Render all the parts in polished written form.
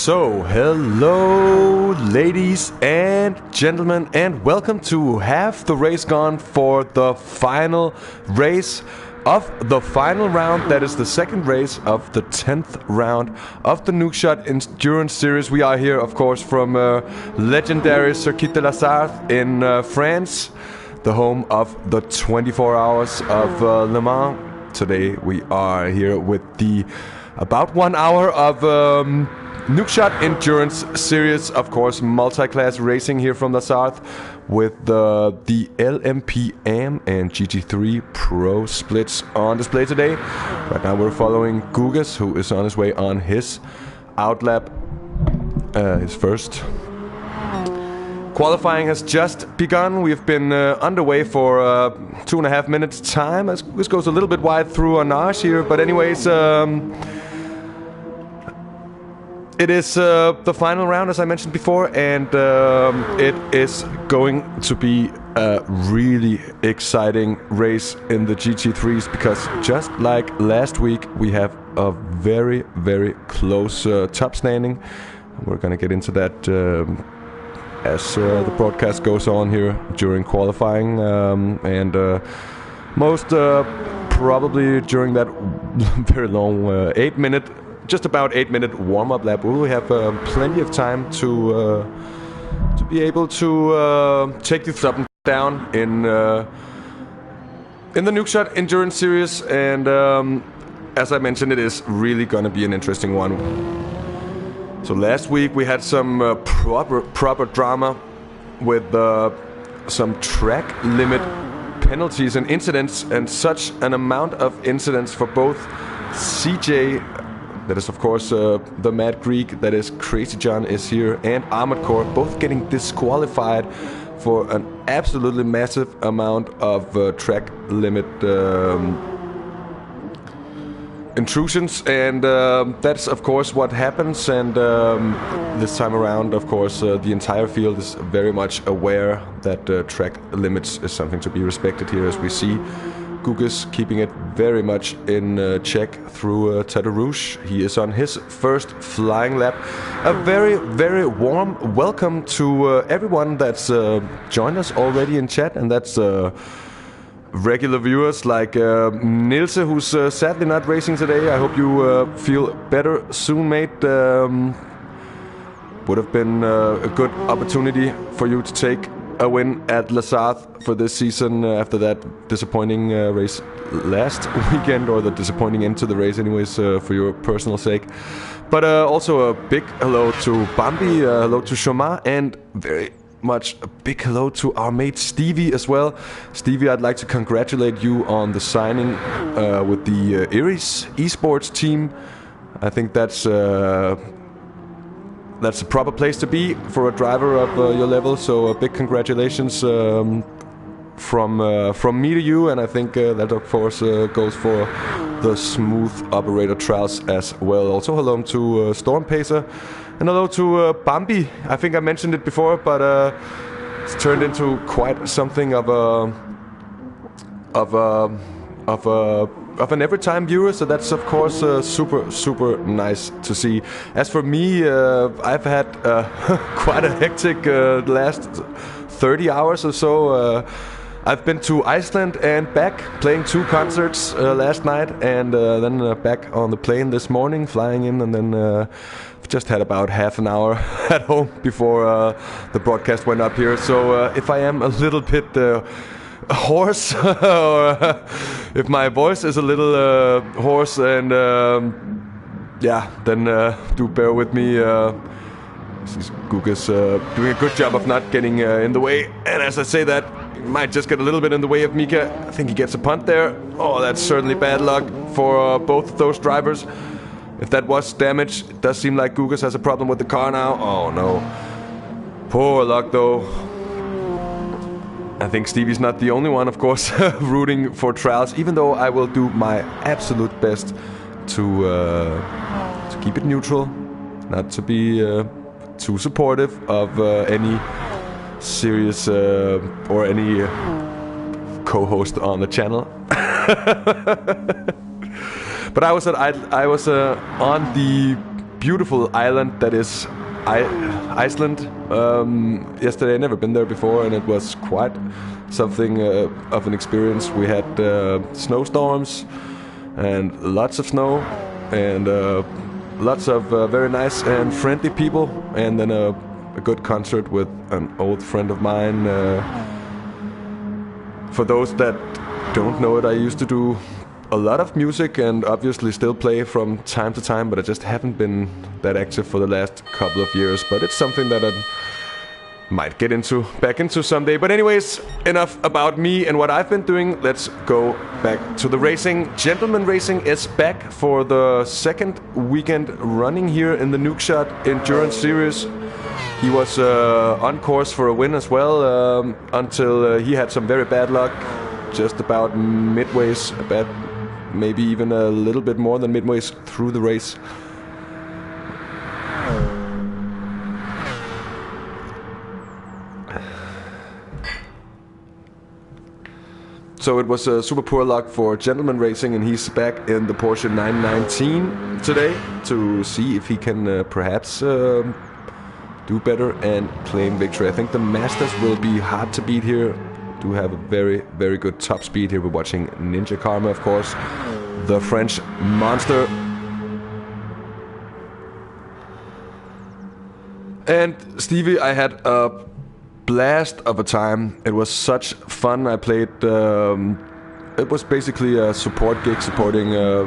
So, hello ladies and gentlemen, and welcome to Half the Race Gone for the final race of the final round. That is the second race of the 10th round of the Nukeshot Endurance Series. We are here, of course, from legendary Circuit de la Sarthe in France, the home of the 24 hours of Le Mans. Today we are here with the about 1 hour of Nukeshot Endurance Series, of course, multi-class racing here from La Sarthe with the LMP AM and GT3 Pro splits on display today. Right now we're following Gugas, who is on his way on his outlap, his first. Qualifying has just begun. We've been underway for 2.5 minutes time. This goes a little bit wide through Arnage here, but anyways, it is the final round, as I mentioned before, and it is going to be a really exciting race in the GT3s, because just like last week, we have a very, very close top standing. We're going to get into that as the broadcast goes on here during qualifying, and most probably during that very long just about 8-minute warm-up lap. We will have plenty of time to be able to take you up and down in the Nukeshot Endurance Series, and as I mentioned, it is really going to be an interesting one. So last week we had some proper drama with some track limit penalties and incidents, and such an amount of incidents for both CJ, that is of course the Mad Greek, that is Crazy John is here, and Armored Core, both getting disqualified for an absolutely massive amount of track limit intrusions, and that's of course what happens. And this time around, of course, the entire field is very much aware that track limits is something to be respected here, as we see Gugas keeping it very much in check through Tata Rouge. He is on his first flying lap. A very, very warm welcome to everyone that's joined us already in chat, and that's regular viewers like Nilse, who's sadly not racing today. I hope you feel better soon, mate. Would have been a good opportunity for you to take a win at La Sarthe for this season after that disappointing race last weekend, or the disappointing end to the race anyways, for your personal sake. But also a big hello to Bambi, hello to Shoma, and very much a big hello to our mate Stevie as well. Stevie, I'd like to congratulate you on the signing with the Iris esports team. I think that's a proper place to be for a driver of your level. So big congratulations from me to you, and I think that of course goes for the smooth operator trials as well. Also hello to Storm Pacer, and hello to Bambi. I think I mentioned it before, but it's turned into quite something of an every-time viewer, so that's of course super nice to see. As for me, I've had quite a hectic last 30 hours or so. I've been to Iceland and back, playing 2 concerts last night, and then back on the plane this morning, flying in, and then just had about half an hour at home before the broadcast went up here. So if I am a little bit hoarse, or if my voice is a little hoarse, and then do bear with me. Gugas doing a good job of not getting in the way, and as I say that, he might just get a little bit in the way of Mika. I think he gets a punt there. Oh, that's certainly bad luck for both of those drivers. If that was damage, it does seem like Gugas has a problem with the car now. Oh no, poor luck though. I think Stevie's not the only one, of course, rooting for trials, even though I will do my absolute best to keep it neutral, not to be too supportive of any serious or any co-host on the channel. But I was on the beautiful island that is Iceland. Yesterday, I never been there before, and it was quite something of an experience. We had snowstorms and lots of snow, and lots of very nice and friendly people, and then a good concert with an old friend of mine. For those that don't know it, I used to do a lot of music and obviously still play from time to time, but I just haven't been that active for the last couple of years. But it's something that I might get back into someday. But anyways, enough about me and what I've been doing. Let's go back to the racing. Gentleman Racing is back for the second weekend running here in the Nukeshot Endurance Series. He was on course for a win as well until he had some very bad luck just about midways, maybe even a little bit more than midways through the race. So it was super poor luck for Gentleman Racing, and he's back in the Porsche 919 today to see if he can perhaps do better and claim victory. I think the Masters will be hard to beat here. Do have a very, very good top speed here. We're watching Ninja Karma, of course, the French monster. And Stevie, I had a blast of a time. It was such fun. I played, it was basically a support gig supporting a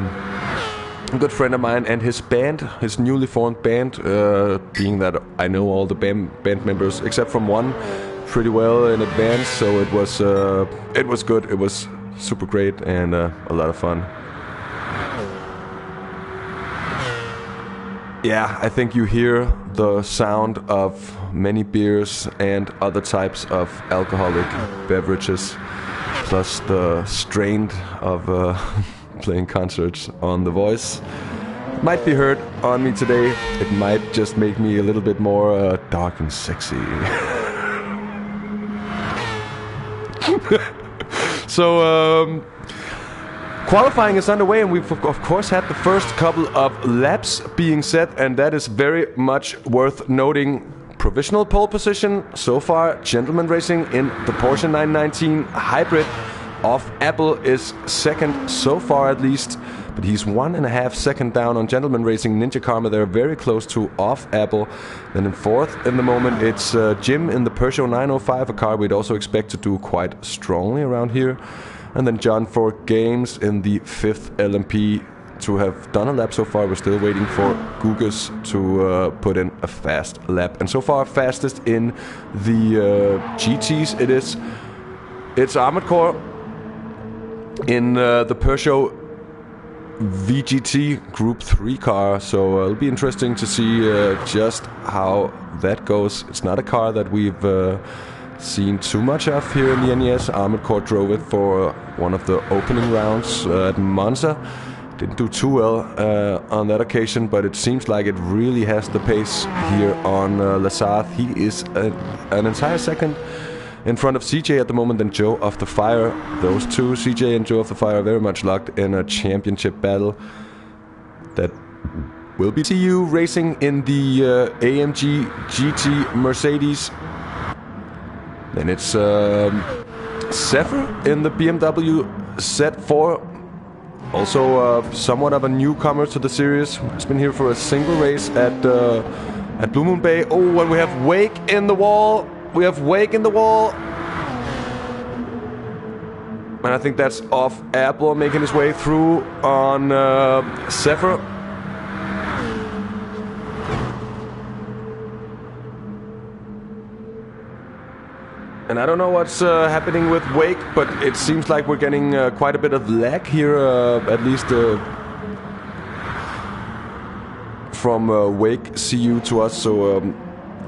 good friend of mine and his band, his newly formed band, being that I know all the band members except from one pretty well in advance, so it was good. It was super great and a lot of fun. Yeah, I think you hear the sound of many beers and other types of alcoholic beverages, plus the strain of playing concerts on the voice. Might be heard on me today. It might just make me a little bit more dark and sexy. So qualifying is underway, and we've of course had the first couple of laps being set, and that is very much worth noting. Provisional pole position so far, Gentleman Racing in the Porsche 919 Hybrid. Off Apple is second so far at least, but he's 1.5 seconds down on Gentleman Racing. Ninja Karma, they're very close to Off Apple. Then in fourth in the moment, it's Jim in the Peugeot 905, a car we'd also expect to do quite strongly around here. And then John for Games in the fifth LMP to have done a lap so far. We're still waiting for Gugas to put in a fast lap. And so far, fastest in the GTs it's Armored Core in the Peugeot VGT Group 3 car, so it'll be interesting to see just how that goes. It's not a car that we've seen too much of here in the NES. Armored Core drove it for one of the opening rounds at Monza. Didn't do too well on that occasion, but it seems like it really has the pace here on La Sarthe. He is an entire second in front of CJ at the moment and Joe of the Fire. Those two, CJ and Joe of the Fire, are very much locked in a championship battle that will be TU racing in the AMG GT Mercedes. Then it's Zephyr in the BMW Z4. Also somewhat of a newcomer to the series. He's been here for a single race at Blue Moon Bay. Oh, and we have Wake in the wall. We have Wake in the wall. And I think that's Off Apple making his way through on Zephyr. And I don't know what's happening with Wake, but it seems like we're getting quite a bit of lag here, at least from Wake CU to us. So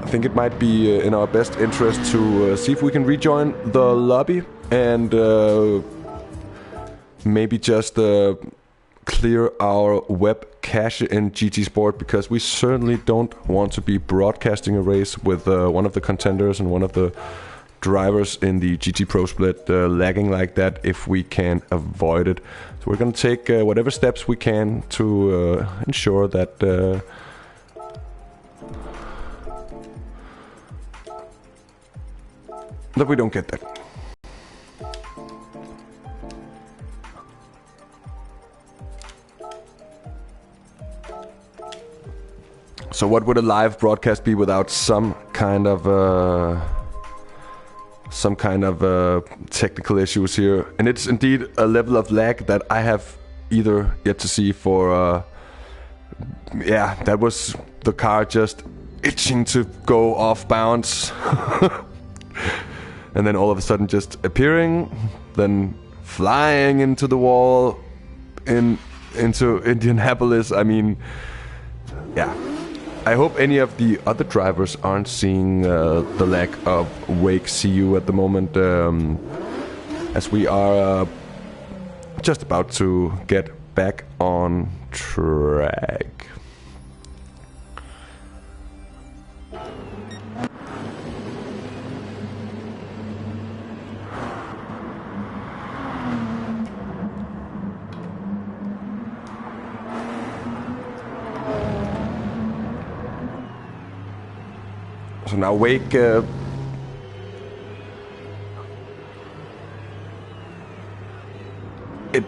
I think it might be in our best interest to see if we can rejoin the lobby and maybe just clear our web cache in GT Sport, because we certainly don't want to be broadcasting a race with one of the contenders and one of the drivers in the GT Pro Split lagging like that if we can avoid it. So we're going to take whatever steps we can to ensure that that we don't get that. So what would a live broadcast be without some kind of technical issues here? And it's indeed a level of lag that I have either yet to see for yeah, that was the car just itching to go off bounds. And then all of a sudden just appearing, then flying into the wall into Indianapolis. I mean, yeah. I hope any of the other drivers aren't seeing the lack of Wake CU at the moment, as we are just about to get back on track. So now Wake it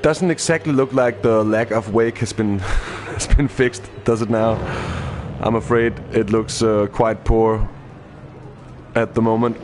doesn't exactly look like the lack of Wake has been has been fixed, does it now? I'm afraid it looks quite poor at the moment.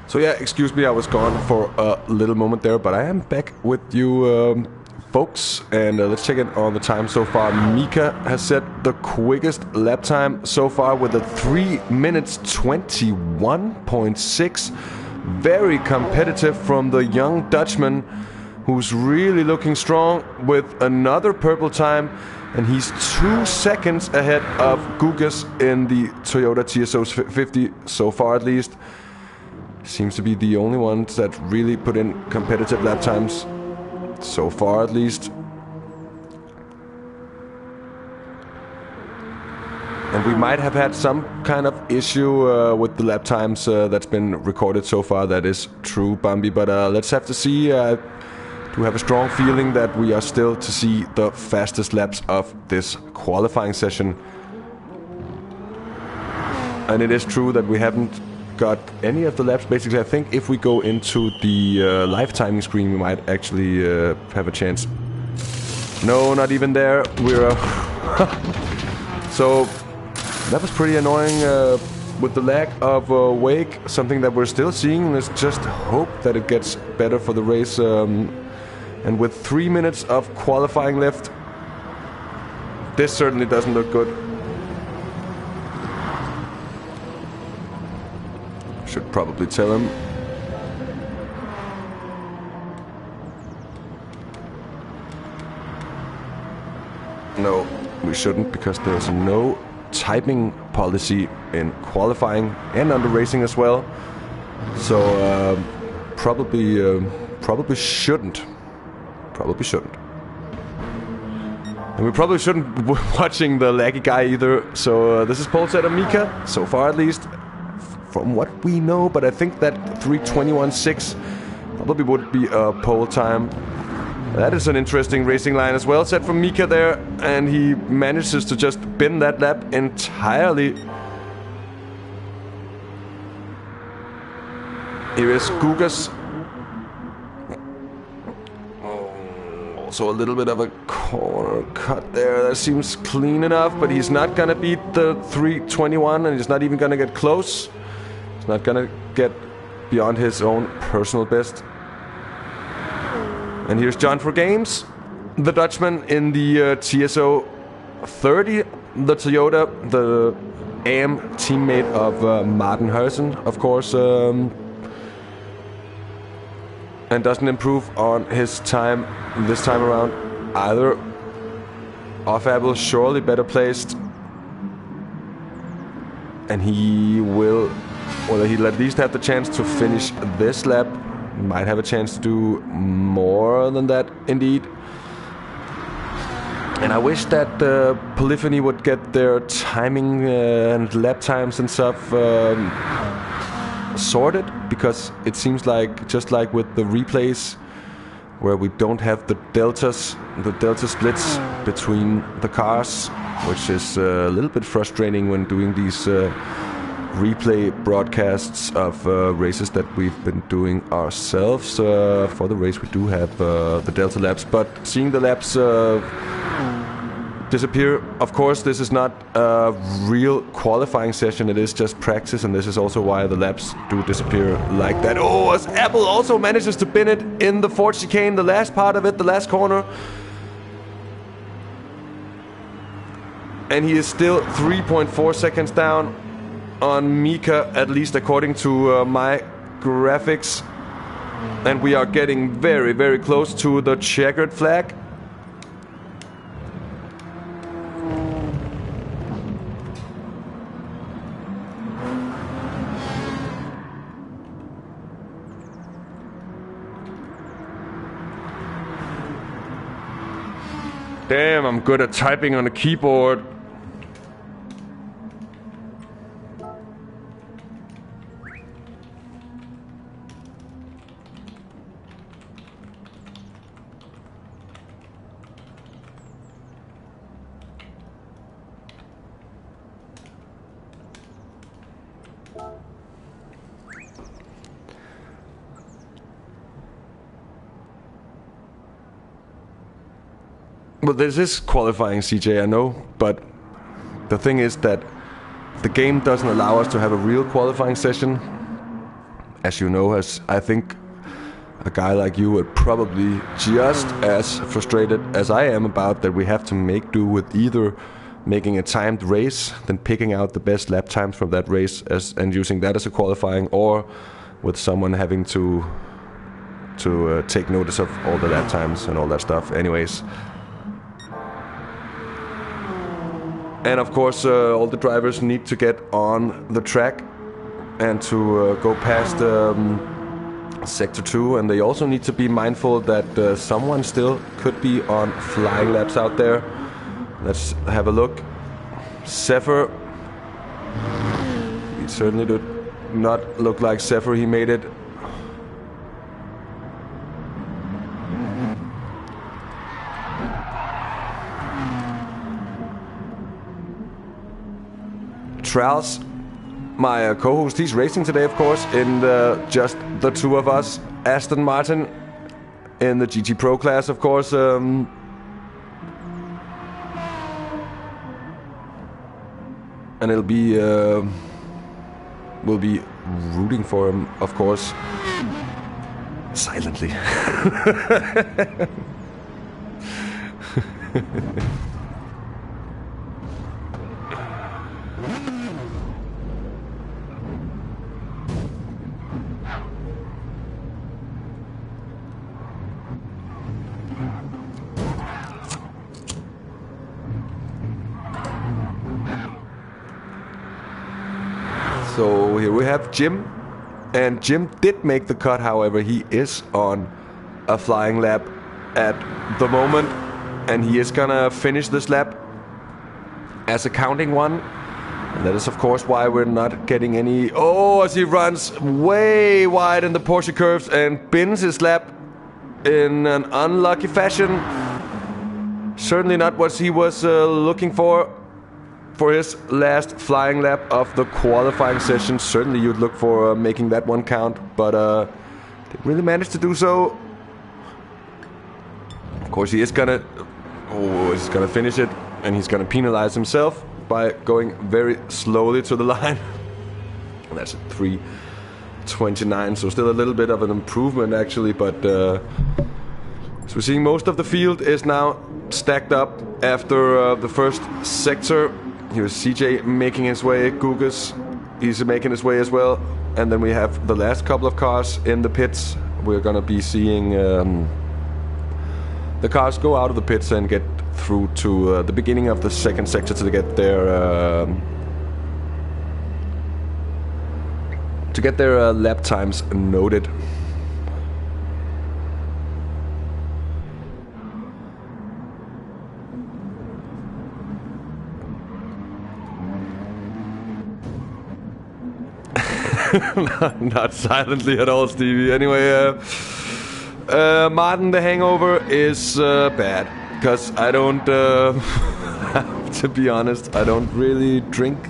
So yeah, excuse me, I was gone for a little moment there, but I am back with you folks, and let's check in on the time so far. Mika has set the quickest lap time so far with a 3 minutes 21.6. Very competitive from the young Dutchman, who's really looking strong with another purple time, and he's 2 seconds ahead of Gugas in the Toyota TSO 50 so far at least. Seems to be the only ones that really put in competitive lap times so far at least. And we might have had some kind of issue with the lap times that's been recorded so far. That is true, Bambi, but let's have to see. I do have a strong feeling that we are still to see the fastest laps of this qualifying session. And it is true that we haven't got any of the laps. Basically, I think if we go into the live timing screen, we might actually have a chance. No, not even there. We're... So, that was pretty annoying with the lack of wake. Something that we're still seeing. Let's just hope that it gets better for the race. And with 3 minutes of qualifying left, this certainly doesn't look good. Should probably tell him. No, we shouldn't, because there's no typing policy in qualifying and under racing as well. So probably shouldn't. Probably shouldn't. And we probably shouldn't be watching the laggy guy either. So this is pole setter Mika, so far at least, from what we know. But I think that 3:21.6 probably would be a pole time. That is an interesting racing line as well, set from Mika there. And he manages to just bin that lap entirely. Here is Gugas. Also a little bit of a corner cut there. That seems clean enough, but he's not gonna beat the 3:21, and he's not even gonna get close. He's not gonna get beyond his own personal best. And here's John for Games, the Dutchman in the TSO 30, the Toyota, the AM teammate of Martin Harrison, of course. And doesn't improve on his time this time around either. Off Apple, surely better placed. And he will, or he'll at least have the chance to finish this lap. Might have a chance to do more than that, indeed. And I wish that Polyphony would get their timing and lap times and stuff sorted, because it seems like, just like with the replays, where we don't have the delta splits between the cars, which is a little bit frustrating when doing these replay broadcasts of races that we've been doing ourselves. For the race we do have the delta laps, but seeing the laps disappear, of course this is not a real qualifying session, it is just practice, and this is also why the laps do disappear like that. Oh, as Apple also manages to bin it in the Ford chicane, the last part of it, the last corner. And he is still 3.4 seconds down on Mika, at least according to my graphics. And we are getting very, very close to the checkered flag. Damn, I'm good at typing on a keyboard. Well, this is qualifying, CJ, I know, but the thing is that the game doesn't allow us to have a real qualifying session. As you know, as I think a guy like you would probably just as frustrated as I am about that we have to make do with either making a timed race, then picking out the best lap times from that race and using that as a qualifying, or with someone having to take notice of all the lap times and all that stuff. Anyways. And of course, all the drivers need to get on the track and to go past Sector 2. And they also need to be mindful that someone still could be on flying laps out there. Let's have a look. Zephyr. It certainly did not look like Zephyr. He made it. Trals, my co-host, he's racing today, of course, in just the two of us. Aston Martin in the GT Pro class, of course. and it'll be we'll be rooting for him, of course, silently. So here we have Jim, and Jim did make the cut. However, he is on a flying lap at the moment, and he is gonna finish this lap as a counting one. And that is, of course, why we're not getting any... Oh, as he runs way wide in the Porsche curves and bins his lap in an unlucky fashion. Certainly not what he was looking for his last flying lap of the qualifying session. Certainly you'd look for making that one count, but didn't really manage to do so. Of course, he is gonna... Oh, he's gonna finish it, and he's gonna penalize himself by going very slowly to the line. And that's at 3:29, so still a little bit of an improvement actually, but so we're seeing most of the field is now stacked up after the first sector. Here's CJ making his way, Gugas, he's making his way as well, and then we have the last couple of cars in the pits. We're gonna be seeing the cars go out of the pits and get through to the beginning of the second sector to get their lap times noted. Not silently at all, Stevie. Anyway, Martin, the hangover is bad. Because I don't, to be honest, I don't really drink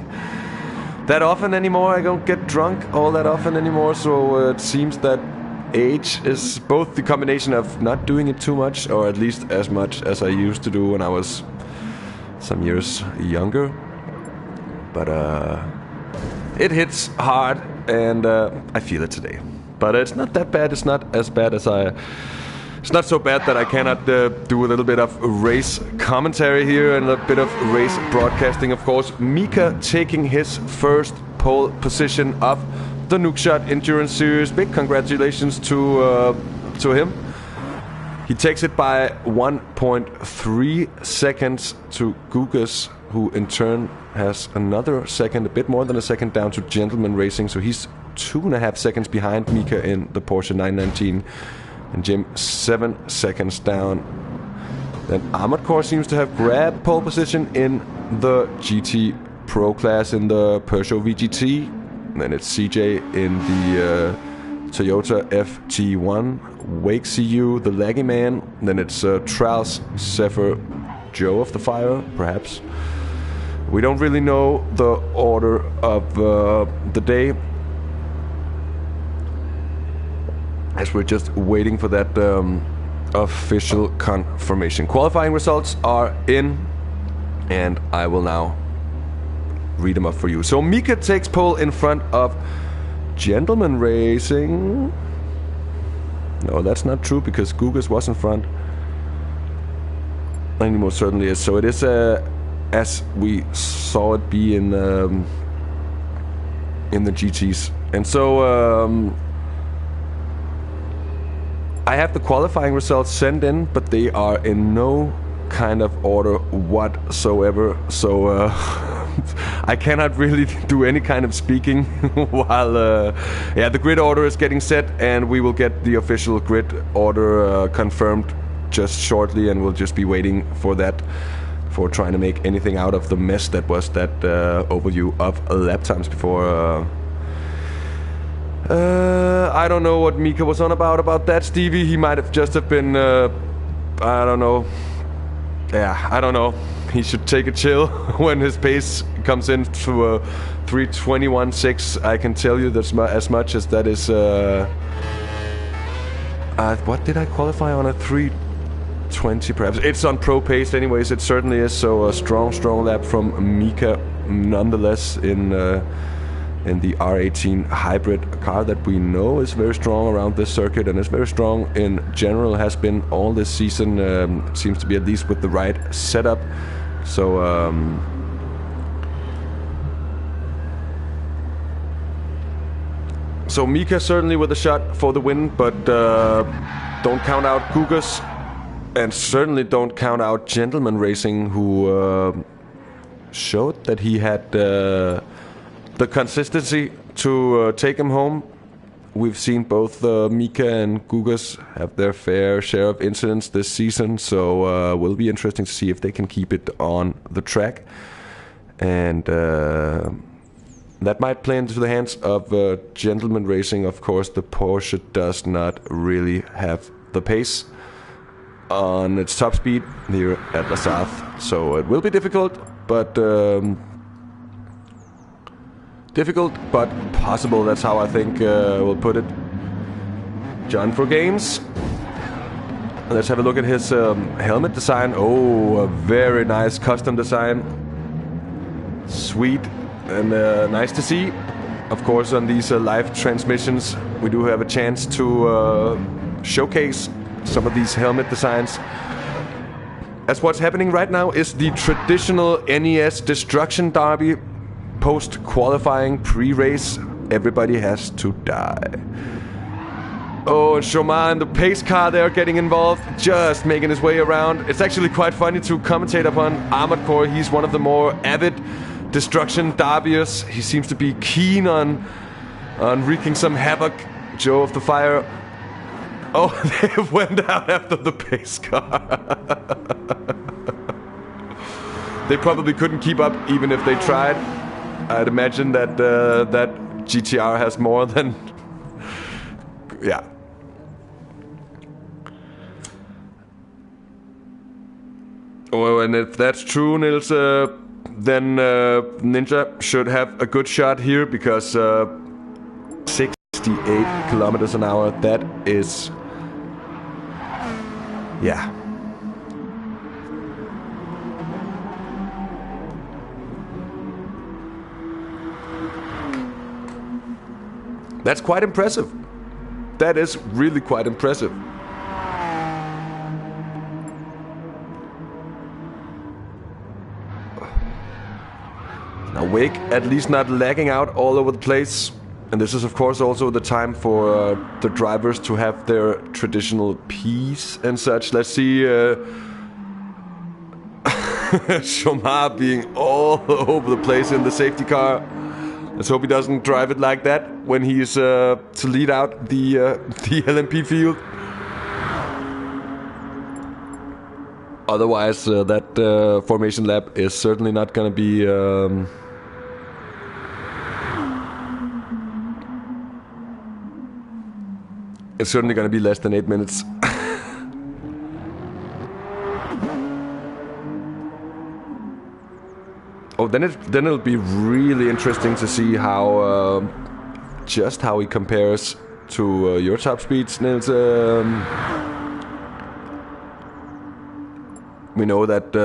that often anymore. I don't get drunk all that often anymore. So it seems that age is both the combination of not doing it too much, or at least as much as I used to do when I was some years younger. But it hits hard, and I feel it today. But it's not that bad. It's not as bad as It's not so bad that I cannot do a little bit of race commentary here and a bit of race broadcasting, of course. Mika taking his first pole position of the Nukeshot Endurance Series. Big congratulations to him. He takes it by 1.3 seconds to Gugas, who in turn has another second, a bit more than a second, down to Gentleman Racing. So he's 2.5 seconds behind Mika in the Porsche 919. And Jim 7 seconds down. Then Ahmad Kaur seems to have grabbed pole position in the GT Pro class in the Peugeot VGT. And then it's CJ in the Toyota FT1. Wake CU, the laggy man. And then it's Traus, Zephyr, Joe of the Fire, perhaps. We don't really know the order of the day, as we're just waiting for that official confirmation. Qualifying results are in, and I will now read them up for you. So Mika takes pole in front of Gentleman Racing. No, that's not true, because Gugas was in front. And he most certainly is. So it is as we saw it be in the GTs. And so I have the qualifying results sent in, but they are in no kind of order whatsoever. So I cannot really do any kind of speaking while the grid order is getting set, and we will get the official grid order confirmed just shortly, and we'll just be waiting for that, for trying to make anything out of the mess that was that overview of lap times before. I don't know what Mika was on about that, Stevie. He might have just have been, I don't know. Yeah, I don't know. He should take a chill when his pace comes in to 3:21.6. I can tell you that's as much as that is. What did I qualify on? A 3:20 perhaps. It's on pro pace anyways. It certainly is. So a strong lap from Mika nonetheless in the R18 hybrid car that we know is very strong around this circuit and is very strong in general, has been all this season. Seems to be at least with the right setup. So Mika certainly with a shot for the win, but don't count out Gugas, and certainly don't count out Gentleman Racing, who showed that he had the consistency to take him home. We've seen both Mika and Gugas have their fair share of incidents this season, so will be interesting to see if they can keep it on the track. And that might play into the hands of Gentleman Racing. Of course, the Porsche does not really have the pace on its top speed here at La Sarthe, so it will be difficult, but possible. That's how I think we'll put it. John for Games. Let's have a look at his helmet design. Oh, a very nice custom design. Sweet. And nice to see. Of course, on these live transmissions, we do have a chance to showcase some of these helmet designs. As what's happening right now is the traditional NES Destruction Derby. Post-qualifying pre-race, everybody has to die. Oh, and Shomar and the pace car there getting involved, just making his way around. It's actually quite funny to commentate upon Armored Core. He's one of the more avid Destruction derbyers. He seems to be keen on wreaking some havoc. Joe of the Fire. Oh, they went out after the pace car. They probably couldn't keep up even if they tried. I'd imagine that that GTR has more than... yeah. Oh, and if that's true, Nils, then Ninja should have a good shot here, because 68 kilometers an hour, that is... yeah. That's quite impressive. That is really quite impressive. Now Wake at least not lagging out all over the place. And this is of course also the time for the drivers to have their traditional peace and such. Let's see Shomar being all over the place in the safety car. Let's hope he doesn't drive it like that when he's to lead out the LMP field. Otherwise, that formation lap is certainly not going to be... it's certainly going to be less than 8 minutes. Oh, then it'll be really interesting to see how just how he compares to your top speeds, Nils. We know that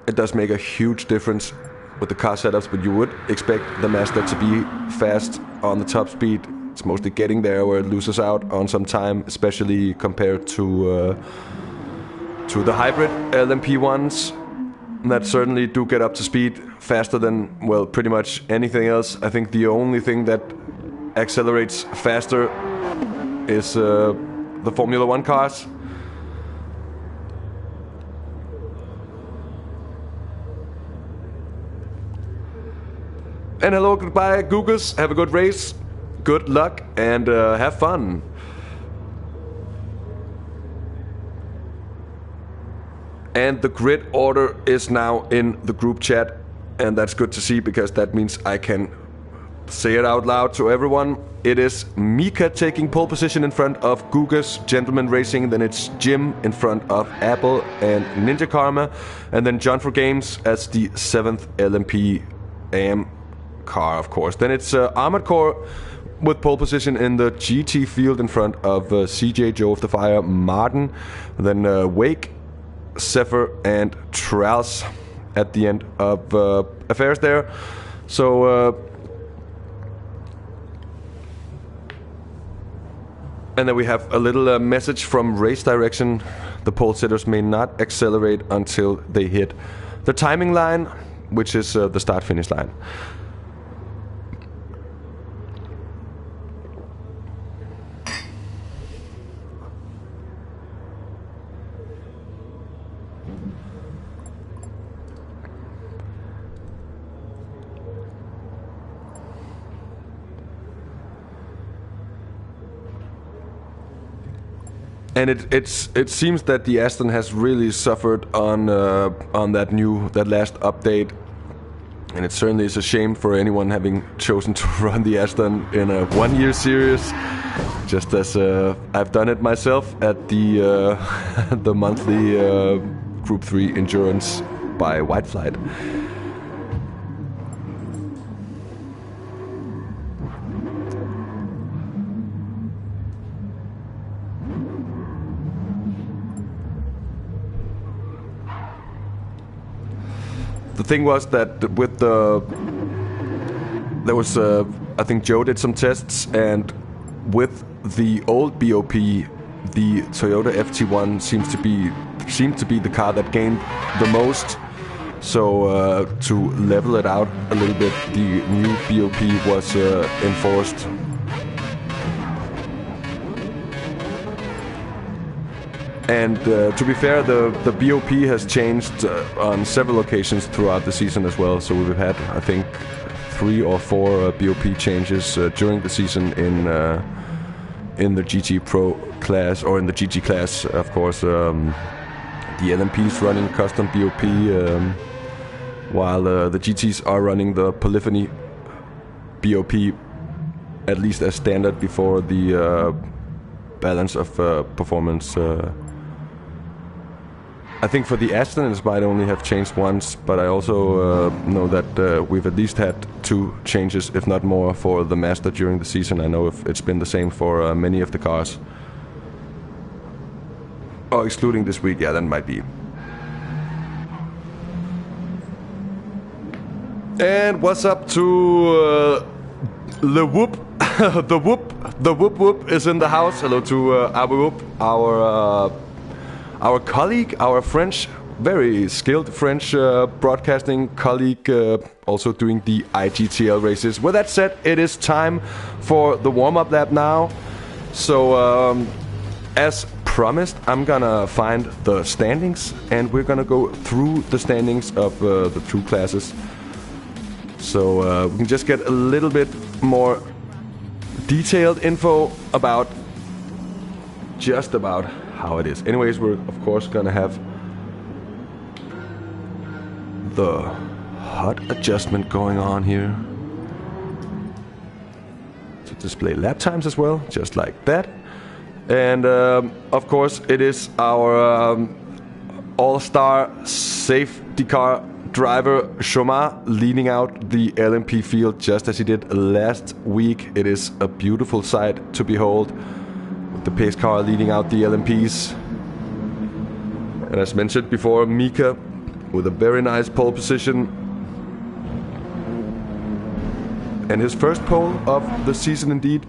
it does make a huge difference with the car setups, but you would expect the Mazda to be fast on the top speed. It's mostly getting there where it loses out on some time, especially compared to the hybrid LMP ones. That certainly do get up to speed faster than, well, pretty much anything else. I think the only thing that accelerates faster is the Formula 1 cars. And hello, goodbye, Googles. Have a good race, good luck, and have fun. And the grid order is now in the group chat, and that's good to see, because that means I can say it out loud to everyone. It is Mika taking pole position in front of Gugas, Gentleman Racing, then it's Jim in front of Apple and Ninja Karma, and then John for Games as the 7th LMP AM car, of course. Then it's Armored Core with pole position in the GT field in front of CJ, Joe of the Fire, Martin, then Wake, Zephyr and Trals at the end of affairs there. So and then we have a little message from race direction. The pole sitters may not accelerate until they hit the timing line, which is the start-finish line. And it seems that the Aston has really suffered on that last update, and it certainly is a shame for anyone having chosen to run the Aston in a one-year series, just as I've done it myself at the the monthly Group 3 endurance by Whiteflight. The thing was that with there was I think Joe did some tests, and with the old BOP, the Toyota FT1 seemed to be the car that gained the most. So to level it out a little bit, the new BOP was enforced. And to be fair, the BOP has changed on several occasions throughout the season as well. So we've had, I think, 3 or 4 BOP changes during the season in the GT Pro class, or in the GT class, of course. The LMPs running custom BOP, while the GTs are running the Polyphony BOP, at least as standard before the balance of performance. I think for the Aston it might only have changed once, but I also know that we've at least had 2 changes, if not more, for the Master during the season. I know if it's been the same for many of the cars. Oh, excluding this week, yeah, that might be. And what's up to the Whoop? The Whoop Whoop is in the house. Hello to Abu Whoop, our colleague, our French, very skilled French broadcasting colleague, also doing the IGTL races. With that said, it is time for the warm-up lap now. So, as promised, I'm gonna find the standings, and we're gonna go through the standings of the 2 classes. So we can just get a little bit more detailed info about just about how it is. Anyways, we're of course gonna have the HUD adjustment going on here to display lap times as well, just like that. And of course it is our all-star safety car driver Chomar leading out the LMP field just as he did last week. It is a beautiful sight to behold, with the pace car leading out the LMPs. And as mentioned before, Mika with a very nice pole position, and his first pole of the season indeed.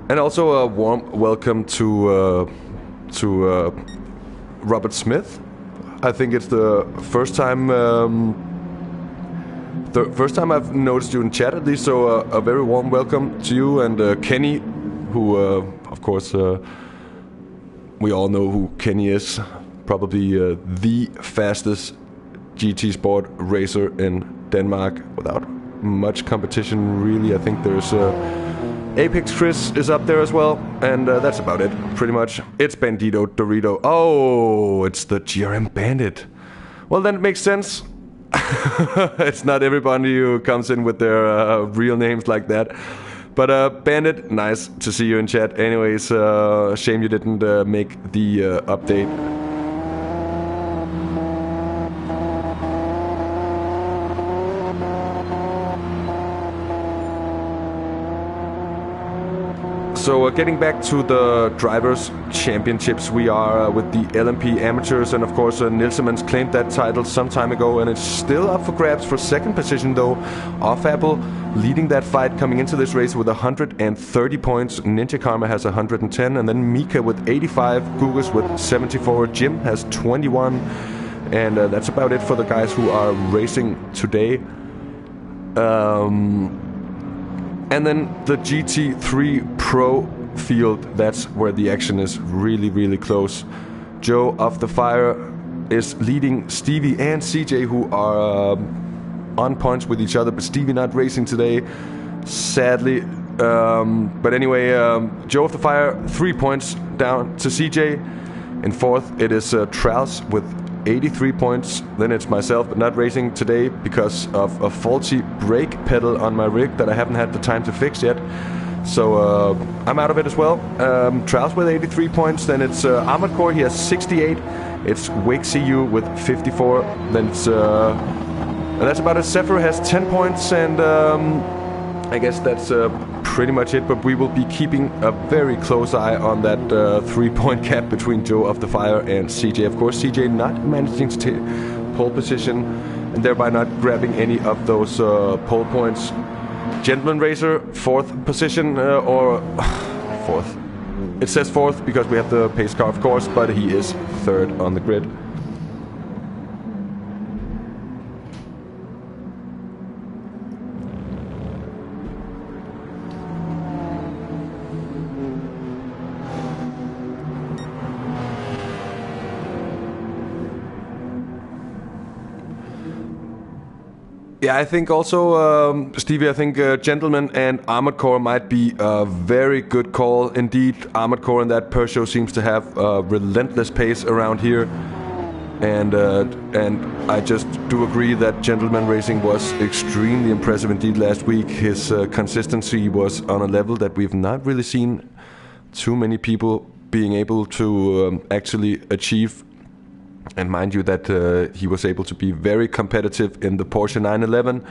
And also a warm welcome to Robert Smith. I think it's the first time I've noticed you in chat, at least. So a very warm welcome to you, and Kenny, who of course we all know who Kenny is. Probably the fastest GT Sport racer in Denmark without much competition, really. I think there's Apex Chris is up there as well, and that's about it, pretty much. It's Bandito Dorito. Oh, it's the GRM Bandit. Well, then it makes sense. It's not everybody who comes in with their real names like that. But Bandit, nice to see you in chat. Anyways, shame you didn't make the update. So getting back to the Drivers' Championships, we are with the LMP Amateurs, and of course Nilsemans claimed that title some time ago, and it's still up for grabs for second position though. Off Apple leading that fight coming into this race with 130 points. Ninja Karma has 110, and then Mika with 85, Gugas with 74, Jim has 21, and that's about it for the guys who are racing today. And then the GT3 Pro field, that's where the action is really, really close. Joe of the Fire is leading Stevie and CJ, who are on points with each other, but Stevie not racing today, sadly. But anyway, Joe of the Fire, 3 points down to CJ. In fourth, it is Trals with 83 points. Then it's myself, but not racing today because of a faulty brake pedal on my rig that I haven't had the time to fix yet. So I'm out of it as well. Trals with 83 points. Then it's Armored Core, he has 68. It's Wake CU with 54. Then it's and that's about it. Zephyr has 10 points, and I guess that's pretty much it. But we will be keeping a very close eye on that 3-point gap between Joe of the Fire and CJ. Of course, CJ not managing to take pole position and thereby not grabbing any of those pole points. Gentleman Racer, 4th position, or 4th. It says 4th because we have the pace car, of course, but he is 3rd on the grid. Yeah, I think also, Stevie, I think Gentleman and Armored Core might be a very good call indeed. Armored Core and that Peugeot seems to have a relentless pace around here. And I just do agree that Gentleman Racing was extremely impressive indeed last week. His consistency was on a level that we've not really seen too many people being able to actually achieve. And mind you that he was able to be very competitive in the Porsche 911.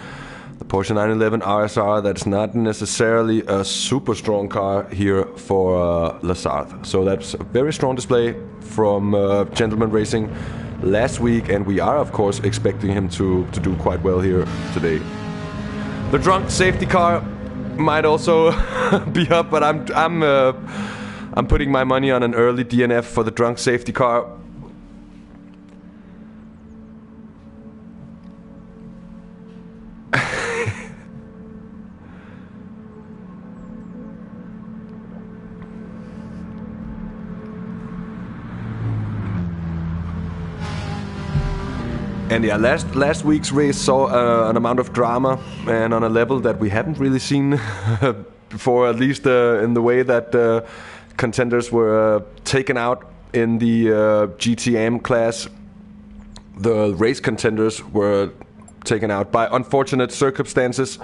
The Porsche 911 RSR, that's not necessarily a super strong car here for La Sarthe. So that's a very strong display from Gentleman Racing last week, and we are of course expecting him to do quite well here today. The drunk safety car might also be up, but I'm putting my money on an early DNF for the drunk safety car. And yeah, last week's race saw an amount of drama and on a level that we haven't really seen before, at least in the way that contenders were taken out in the GTM class. The race contenders were taken out by unfortunate circumstances.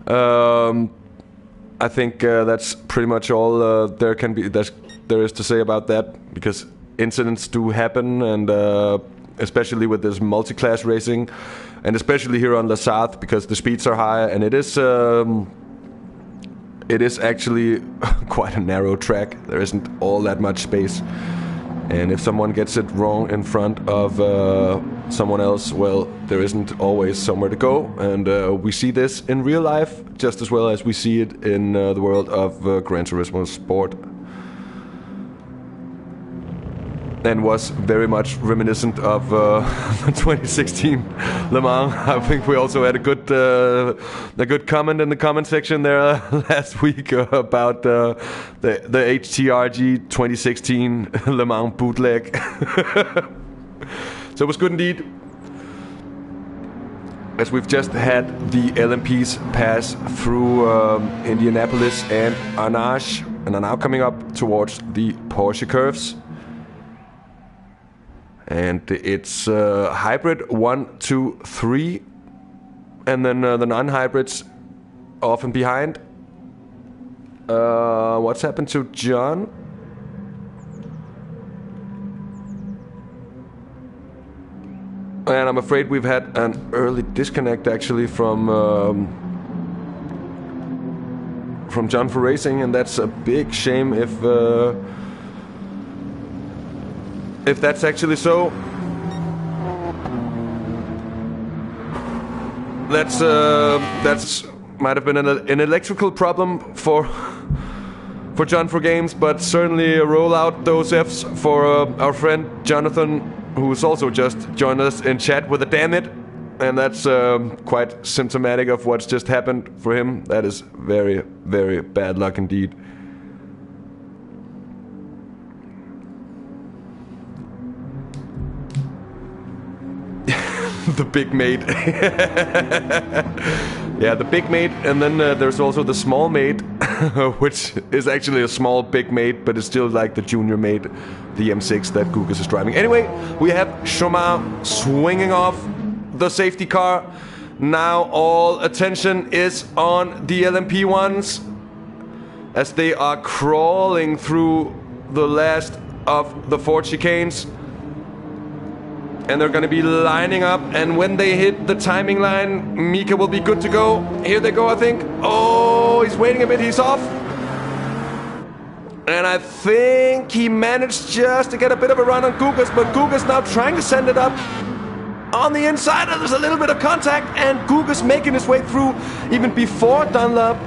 I think that's pretty much all there is to say about that, because incidents do happen, and especially with this multi-class racing, and especially here on La Sarthe, because the speeds are high, and it is actually quite a narrow track. There isn't all that much space, and if someone gets it wrong in front of someone else, well, there isn't always somewhere to go, and we see this in real life just as well as we see it in the world of Gran Turismo Sport. And was very much reminiscent of the 2016 Le Mans. I think we also had a good comment in the comment section there last week about the HTRG 2016 Le Mans bootleg. So it was good indeed. As we've just had the LMPs pass through Indianapolis and Arnage, and are now coming up towards the Porsche curves. And it's hybrid 1, 2, 3, and then the non-hybrids off and behind. What's happened to John? And I'm afraid we've had an early disconnect actually from John for Racing, and that's a big shame if that's actually so. That's might have been an electrical problem for John for Games, but certainly roll out those Fs for our friend Jonathan, who's also just joined us in chat with a damn it, and that's quite symptomatic of what's just happened for him. That is very, very bad luck indeed. The big mate. Yeah, the big mate, and then there's also the small mate, which is actually a small big mate, but it's still like the junior mate, the M6 that Gugas is driving. Anyway, we have Shomar swinging off the safety car. Now all attention is on the LMP ones as they are crawling through the last of the 4 chicanes. And they're going to be lining up, and when they hit the timing line, Mika will be good to go. Here they go, I think. Oh, he's waiting a bit, he's off. And I think he managed just to get a bit of a run on Gugas, but Gugas now trying to send it up on the inside. There's a little bit of contact, and Gugas making his way through even before Dunlop.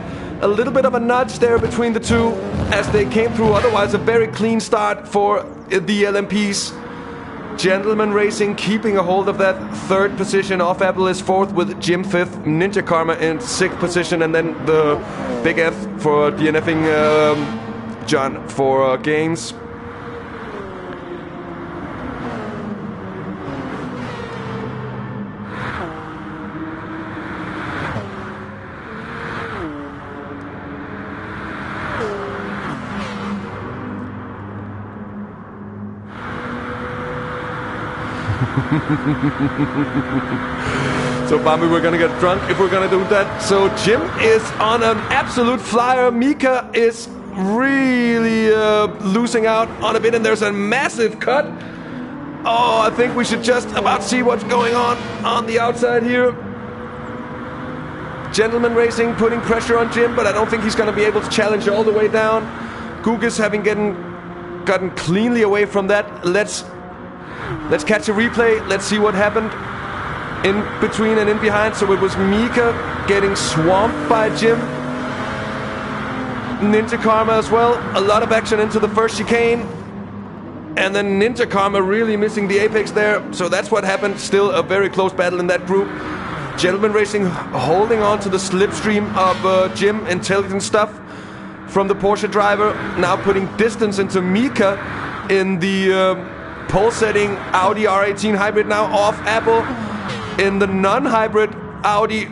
A little bit of a nudge there between the two as they came through. Otherwise, a very clean start for the LMPs. Gentleman Racing keeping a hold of that 3rd position. Off Apple is 4th with Jim 5th. Ninja Karma in 6th position. And then the big F for DNFing John for Games. So Bambi, we're gonna get drunk if we're gonna do that. So Jim is on an absolute flyer. Mika is really losing out on a bit, and there's a massive cut. Oh, I think we should just about see what's going on the outside here. Gentleman Racing putting pressure on Jim, but I don't think he's gonna be able to challenge all the way down. Gugas having gotten cleanly away from that. Let's catch a replay. Let's see what happened in between and in behind. So it was Mika getting swamped by Jim. Ninja Karma as well. A lot of action into the first chicane. And then Ninja Karma really missing the apex there. So that's what happened. Still a very close battle in that group. Gentleman Racing holding on to the slipstream of Jim. Intelligent stuff from the Porsche driver. Now putting distance into Mika in the pole setting Audi R18 hybrid, now off Apple. In the non-hybrid, Audi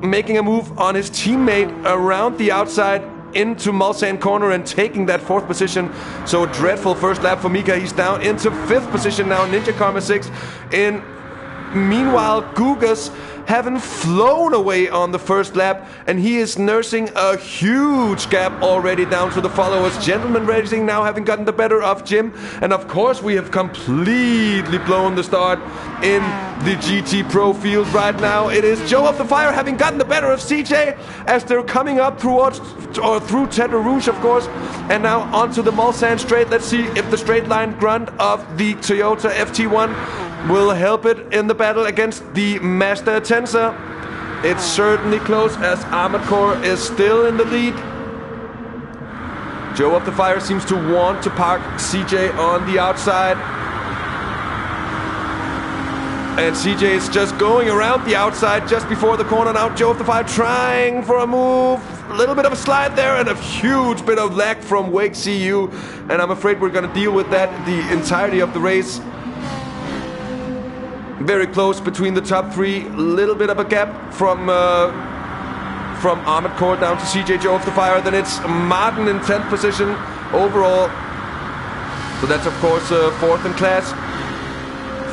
making a move on his teammate around the outside into Mulsanne corner and taking that 4th position. So dreadful first lap for Mika. He's down into 5th position now. Ninja Karma 6th. Meanwhile, Gugas having flown away on the first lap, and he is nursing a huge gap already down to the followers. Gentleman Racing now having gotten the better of Jim, and of course we have completely blown the start in the GT Pro field right now. It is Joe of the Fire having gotten the better of CJ as they're coming up through Terre Rouge, of course, and now onto the Mulsanne straight. Let's see if the straight line grunt of the Toyota FT1 will help it in the battle against the Mazda Atenza. It's certainly close as Armored Core is still in the lead. Joe of the Fire seems to want to park CJ on the outside. And CJ is just going around the outside just before the corner now. Joe of the Fire trying for a move. A little bit of a slide there and a huge bit of lag from Wake CU. And I'm afraid we're going to deal with that the entirety of the race. Very close between the top 3. Little bit of a gap from Armored Core down to CJ Joe of the Fire. Then it's Martin in 10th position overall. So that's of course 4th in class.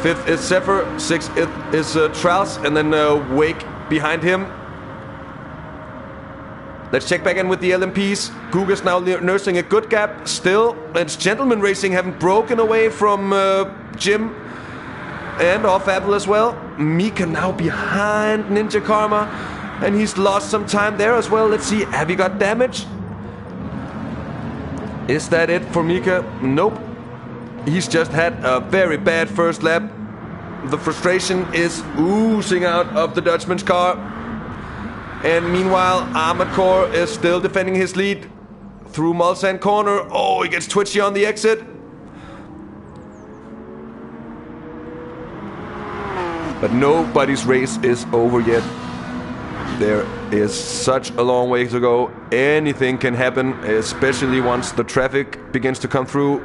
5th is Zephyr. 6th is Traus, and then Wake behind him. Let's check back in with the LMPs. Guga's now nursing a good gap. Still, it's Gentleman Racing haven't broken away from Jim and off Apple as well. Mika now behind Ninja Karma, and he's lost some time there as well. Let's see, have he got damage? Is that it for Mika? Nope. He's just had a very bad first lap. The frustration is oozing out of the Dutchman's car. And meanwhile, Armored Core is still defending his lead through Mulsanne corner. Oh, he gets twitchy on the exit. But nobody's race is over yet. There is such a long way to go. Anything can happen, especially once the traffic begins to come through.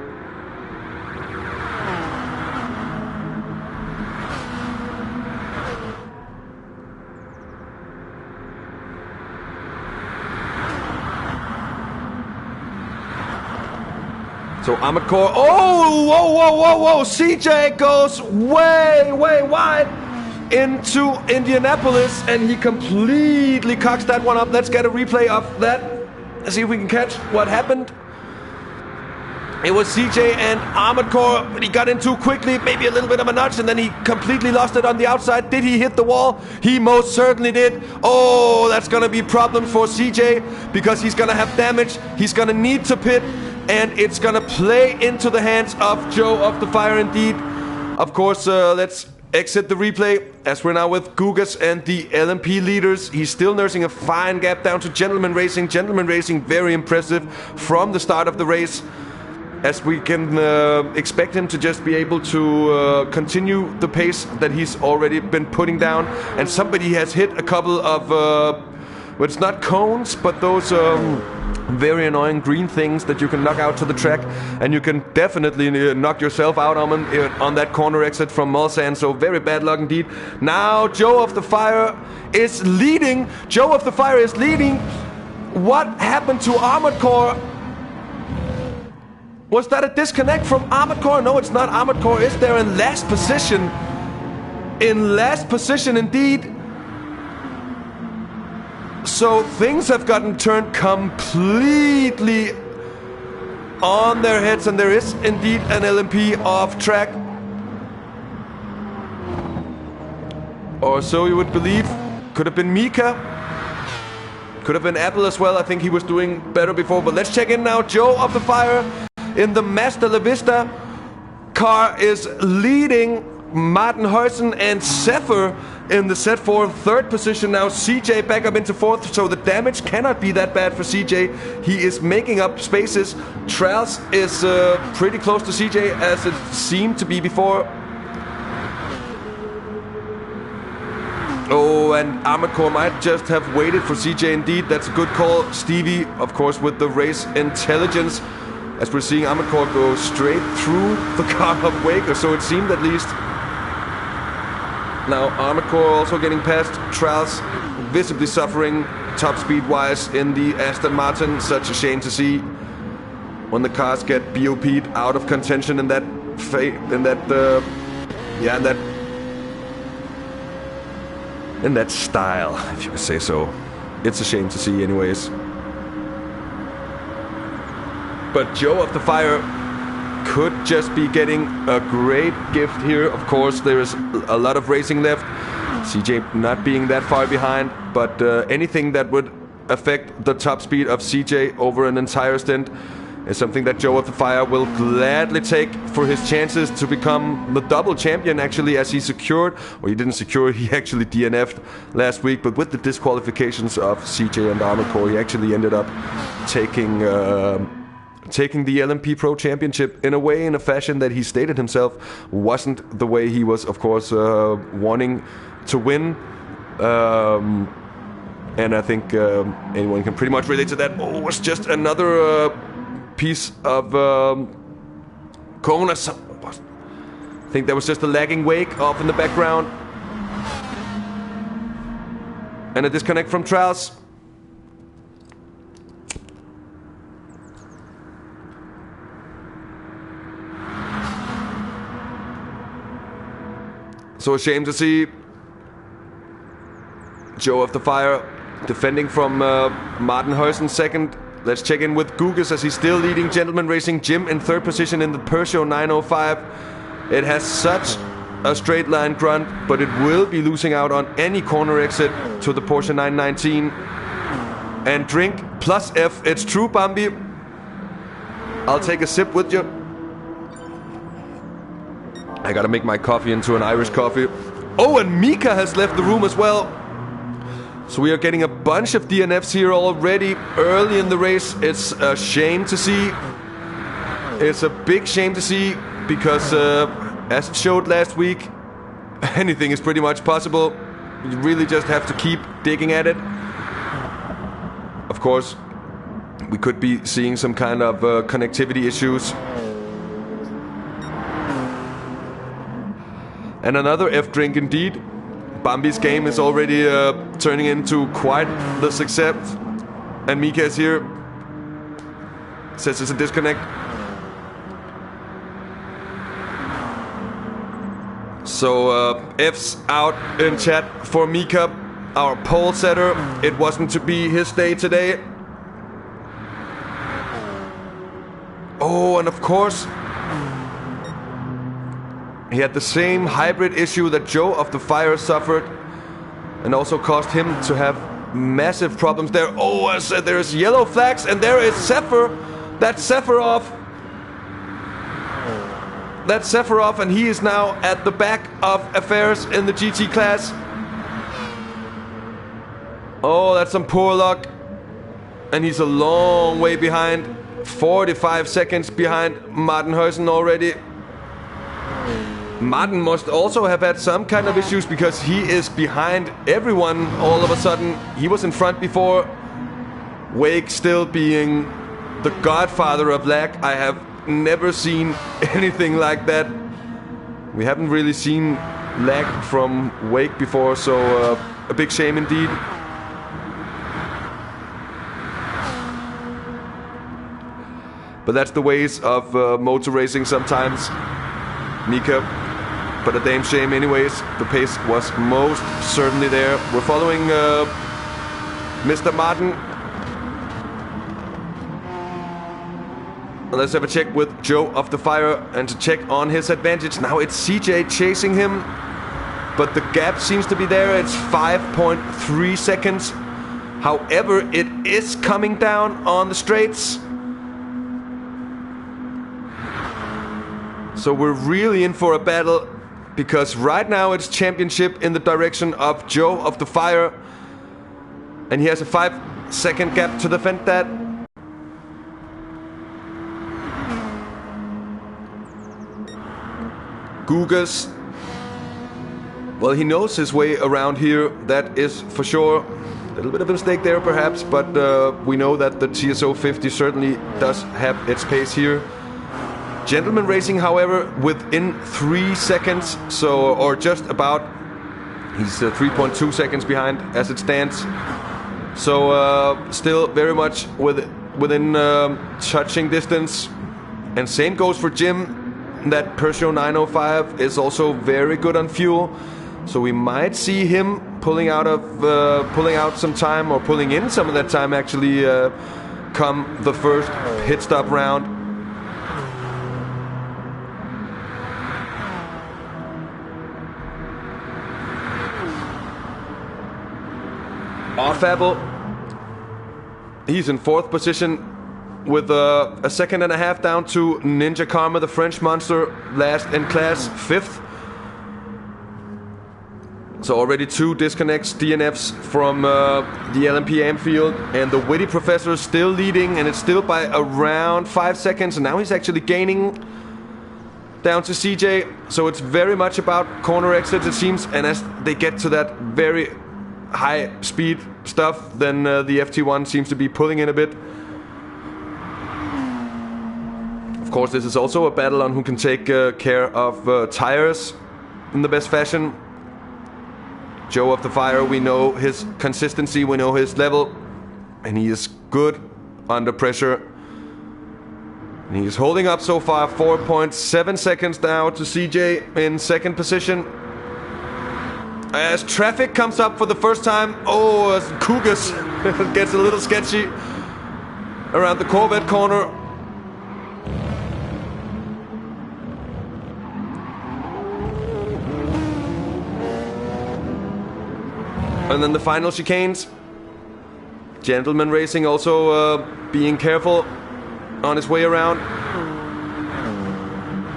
So Armored Core, oh, whoa, CJ goes way wide into Indianapolis, and he completely cocks that one up. Let's get a replay of that. Let's see if we can catch what happened. It was CJ and Armored Core, but he got in too quickly, maybe a little bit of a nudge, and then he completely lost it on the outside. Did he hit the wall? He most certainly did. Oh, that's gonna be problems for CJ, because he's gonna have damage. He's gonna need to pit, and it's gonna play into the hands of Joe of the Fire indeed. Of course, let's exit the replay as we're now with Gugas and the LMP leaders. He's still nursing a fine gap down to Gentleman Racing. Gentleman Racing, very impressive from the start of the race, as we can expect him to just be able to continue the pace that he's already been putting down. And somebody has hit a couple of, well, it's not cones, but those very annoying green things that you can knock out to the track, and you can definitely knock yourself out on that corner exit from Mulsanne. So very bad luck indeed. Now Joe of the Fire is leading. Joe of the Fire is leading. What happened to Armored Core? Was that a disconnect from Armored Core? No, it's not. Armored Core is there in last position. In last position indeed. So things have gotten turned completely on their heads, and there is indeed an LMP off track. Or so you would believe. Could have been Mika. Could have been Apple as well. I think he was doing better before. But let's check in now. Joe of the Fire in the Mazda La Vista car is leading. Martin Huysen and Zephyr in the set 4 third position now. CJ back up into fourth, so the damage cannot be that bad for CJ. He is making up spaces. Trals is pretty close to CJ, as it seemed to be before. Oh, and Armored Core might just have waited for CJ indeed. That's a good call. Stevie, of course, with the race intelligence, as we're seeing Armored Core go straight through the car of Wake, or so it seemed at least. Now Armored Core also getting past. Trals visibly suffering top speed wise in the Aston Martin. Such a shame to see when the cars get BOP'd out of contention in that in that style, if you could say so. It's a shame to see anyways. But Joe of the Fire could just be getting a great gift here. Of course, there is a lot of racing left. CJ not being that far behind, but anything that would affect the top speed of CJ over an entire stint is something that Joe of the Fire will gladly take for his chances to become the double champion, actually, as he secured, or he didn't secure, he actually DNF'd last week, but with the disqualifications of CJ and Armored Core, he actually ended up taking the LMP Pro Championship in a fashion that he stated himself wasn't the way he was, of course, wanting to win. And I think anyone can pretty much relate to that. Oh, it was just another piece of Kona. I think that was just a lagging Wake off in the background. And a disconnect from Trals. So a shame to see Joe of the Fire Defending from Martin Heusen second. Let's check in with Gugas as he's still leading Gentleman Racing Jim in third position in the Peugeot 905. It has such a straight line grunt, but it will be losing out on any corner exit to the Porsche 919. And drink plus F. It's true, Bambi. I'll take a sip with you. I gotta make my coffee into an Irish coffee. Oh, and Mika has left the room as well. So we are getting a bunch of DNFs here already early in the race. It's a shame to see. It's a big shame to see because as it showed last week, anything is pretty much possible. You really just have to keep digging at it. Of course, we could be seeing some kind of connectivity issues. And another F drink indeed. Bambi's game is already turning into quite the success. And Mika is here. Says it's a disconnect. So F's out in chat for Mika, our pole setter. It wasn't to be his day today. Oh, and of course, he had the same hybrid issue that Joe of the Fire suffered, and also caused him to have massive problems there. Oh, there's yellow flags, and there is Zephyr. That's Sephiroth. That's Sephiroth, and he is now at the back of affairs in the GT class. Oh, that's some poor luck. And he's a long way behind. 45 seconds behind Martin Heusen already. Martin must also have had some kind of issues because he is behind everyone all of a sudden. He was in front before. Wake still being the godfather of lag. I have never seen anything like that. We haven't really seen lag from Wake before, so a big shame indeed. But that's the ways of motor racing sometimes, Mika. But a damn shame anyways. The pace was most certainly there. We're following Mr. Martin. Let's have a check with Joe of the Fire and to check on his advantage. Now it's CJ chasing him, but the gap seems to be there. It's 5.3 seconds. However, it is coming down on the straights. So we're really in for a battle, because right now it's championship in the direction of Joe of the Fire. And he has a 5-second gap to defend that. Gugas, well, he knows his way around here, that is for sure. A little bit of a mistake there perhaps, but we know that the TSO 50 certainly does have its pace here. Gentleman Racing, however, within 3 seconds, so, or just about, he's 3.2 seconds behind as it stands. So still very much within touching distance. And same goes for Jim. That Peugeot 905 is also very good on fuel, so we might see him pulling out some time, or pulling in some of that time actually, come the first pit stop round. Fable, he's in 4th position with a second and a half down to Ninja Karma, the French monster, last in class, 5th. So already 2 disconnects, DNFs from the LMP Amfield, and the Witty Professor is still leading, and it's still by around 5 seconds, and now he's actually gaining down to CJ. So it's very much about corner exits, it seems, and as they get to that very high speed stuff, then the FT1 seems to be pulling in a bit. Of course, this is also a battle on who can take care of Tyres in the best fashion. Joe of the Fire, we know his consistency, we know his level, and he is good under pressure. And he's holding up so far, 4.7 seconds now to CJ in 2nd position. As traffic comes up for the first time, as Kugas gets a little sketchy around the Corvette corner. And then the final chicanes. Gentleman Racing also being careful on his way around.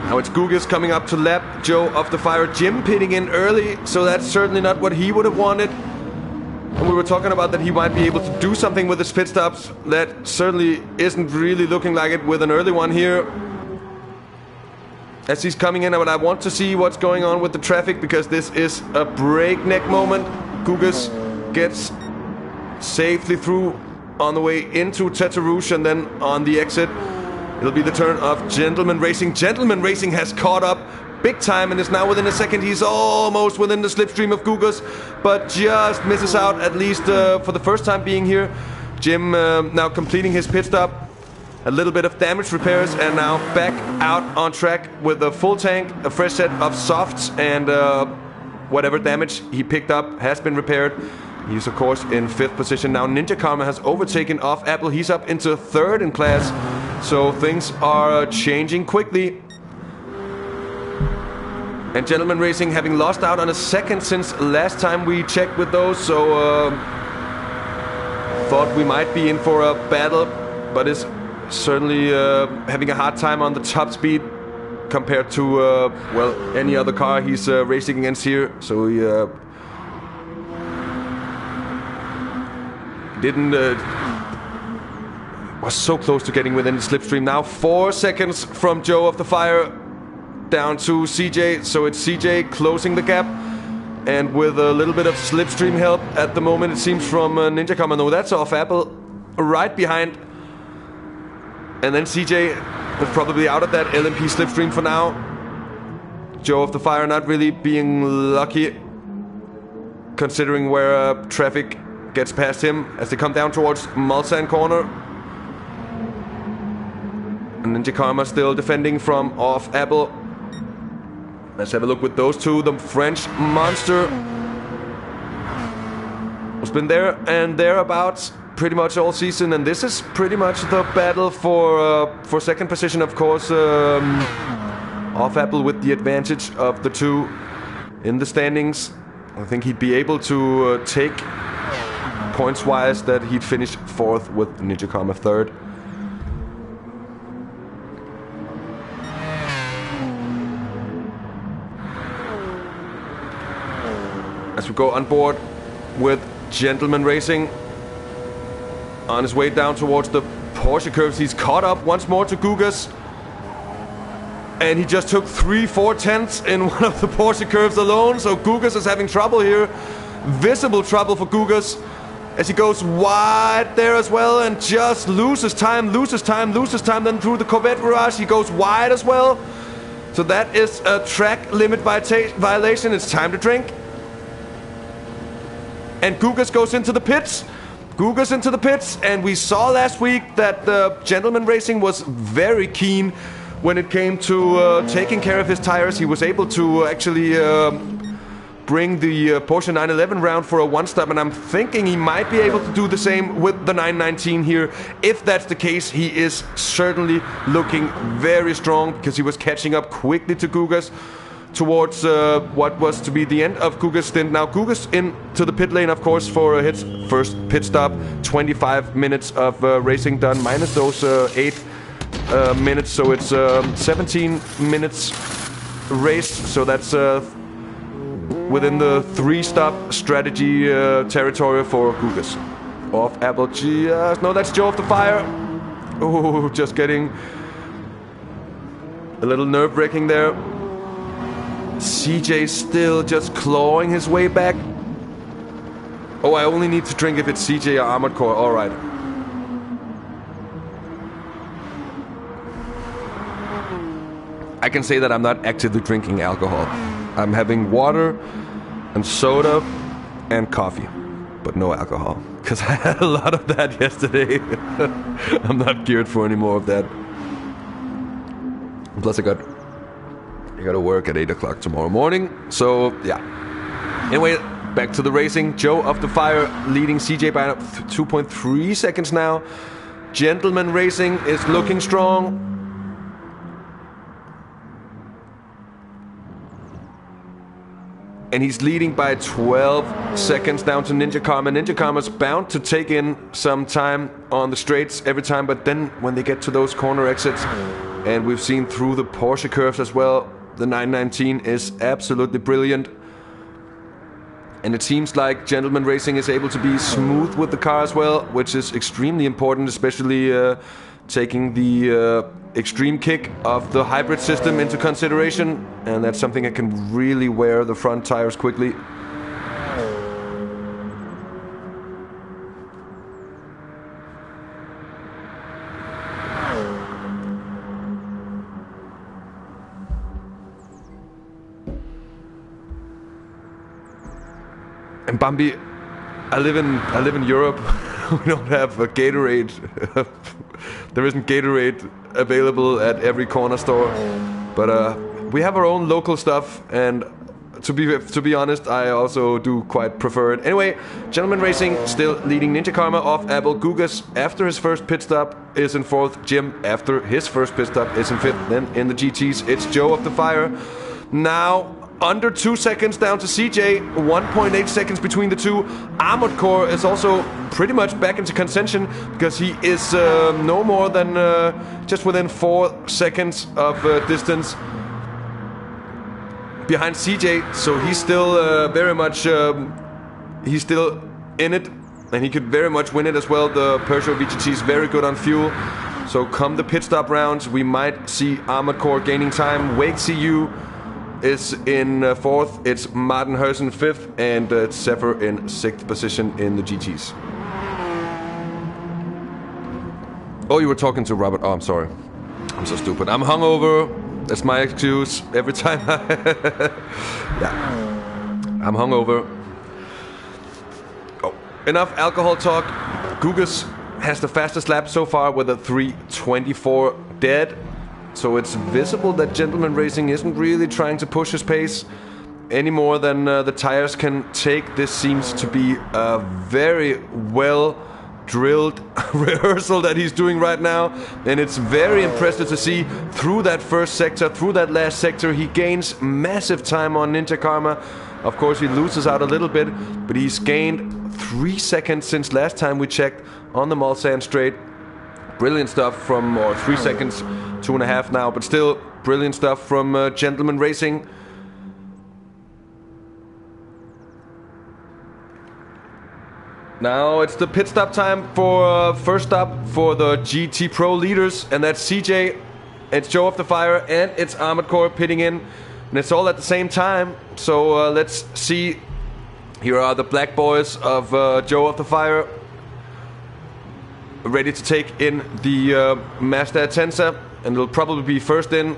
Now it's Gugas coming up to lap Joe of the Fire. Jim pitting in early, so that's certainly not what he would have wanted. And we were talking about that he might be able to do something with his pit stops. That certainly isn't really looking like it with an early one here. As he's coming in, but I want to see what's going on with the traffic, because this is a breakneck moment. Gugas gets safely through on the way into Tete Rouge, and then on the exit it'll be the turn of Gentleman Racing. Gentleman Racing has caught up big time and is now within a second. He's almost within the slipstream of Gugas, but just misses out, at least for the first time being here. Jim now completing his pit stop. A little bit of damage repairs, and now back out on track with a full tank, a fresh set of softs, and whatever damage he picked up has been repaired. He's of course in 5th position now. Ninja Karma has overtaken off Apple. He's up into 3rd in class, so things are changing quickly. And Gentleman Racing having lost out on a second since last time we checked with those, so thought we might be in for a battle, but is certainly having a hard time on the top speed compared to any other car he's racing against here. So he was so close to getting within the slipstream. Now 4 seconds from Joe of the Fire down to CJ, so it's CJ closing the gap, and with a little bit of slipstream help at the moment, it seems, from Ninja Karma. No, that's off Apple right behind. And then CJ is probably out of that LMP slipstream for now. Joe of the Fire not really being lucky, considering where traffic gets past him as they come down towards Mulsanne corner. And Ninja Karma still defending from off Apple. Let's have a look with those two. The French monster has been there and thereabouts pretty much all season, and this is pretty much the battle for second position, of course. Off Apple with the advantage of the two in the standings. I think he'd be able to take points-wise that he'd finish 4th with Ninja Karma 3rd. As we go on board with Gentleman Racing on his way down towards the Porsche curves, he's caught up once more to Gugas, and he just took 3/4 tenths in one of the Porsche curves alone. So Gugas is having trouble here, visible trouble for Gugas, as he goes wide there as well and just loses time. Then through the Corvette garage he goes wide as well. So that is a track limit violation. It's time to drink. And Gugas goes into the pits. And we saw last week that Gentleman Racing was very keen when it came to taking care of his tires. He was able to actually bring the Porsche 911 round for a one-stop, and I'm thinking he might be able to do the same with the 919 here. If that's the case, he is certainly looking very strong, because he was catching up quickly to Gugas towards what was to be the end of Gugas' stint. Now Gugas into the pit lane, of course, for his first pit stop. 25 minutes of racing done, minus those 8 minutes, so it's 17 minutes raced. So that's within the 3-stop strategy territory for Gugas. Off Apple, no, that's Joe of the Fire. Oh, just getting a little nerve-wracking there. CJ still just clawing his way back. Oh, I only need to drink if it's CJ or Armored Core. Alright. I can say that I'm not actively drinking alcohol. I'm having water and soda and coffee, but no alcohol, because I had a lot of that yesterday. I'm not geared for any more of that. Plus I got to work at 8 o'clock tomorrow morning, so yeah. Anyway, back to the racing. Joe of the Fire leading CJ by 2.3 seconds now. Gentleman Racing is looking strong. And he's leading by 12 seconds down to Ninja Karma. Ninja Karma's bound to take in some time on the straights every time, but then when they get to those corner exits, and we've seen through the Porsche curves as well, the 919 is absolutely brilliant. And it seems like Gentleman Racing is able to be smooth with the car as well, which is extremely important, especially taking the extreme kick of the hybrid system into consideration. And that's something that can really wear the front tires quickly. And Bambi, I live in Europe. We don't have a Gatorade. There isn't Gatorade available at every corner store, but we have our own local stuff. And to be honest, I also do quite prefer it. Anyway, Gentleman Racing still leading. Ninja Karma off Abel. Gugas after his first pit stop is in 4th. Jim after his first pit stop is in 5th. Then in the GTs, it's Joe of the Fire. Now under 2 seconds down to CJ, 1.8 seconds between the two. Armored Core is also pretty much back into contention because he is no more than just within 4 seconds of distance behind CJ. So he's still very much, he's still in it, and he could very much win it as well. The Peugeot VGT is very good on fuel. So come the pit stop rounds, we might see Armored Core gaining time. Wake CU is in 4th, it's Martin Hersen 5th, and it's Zephyr in 6th position in the GTs. Oh, you were talking to Robert. Oh, I'm sorry. I'm so stupid. I'm hungover. That's my excuse every time. Yeah, I'm hungover. Oh, enough alcohol talk. Gugas has the fastest lap so far with a 3:24 dead. So it's visible that Gentleman Racing isn't really trying to push his pace any more than the tires can take. This seems to be a very well drilled rehearsal that he's doing right now, and it's very impressive to see through that first sector, through that last sector. He gains massive time on Ninja Karma. Of course, he loses out a little bit, but he's gained 3 seconds since last time we checked on the Mulsanne straight. Brilliant stuff from, or 3 seconds, 2.5 now, but still brilliant stuff from Gentleman Racing. Now it's the pit stop time for first stop for the GT Pro leaders, and that's CJ, it's Joe of the Fire, and it's Armored Core pitting in, and it's all at the same time. So let's see. Here are the black boys of Joe of the Fire, ready to take in the Mazda Atenza, and it'll probably be first in.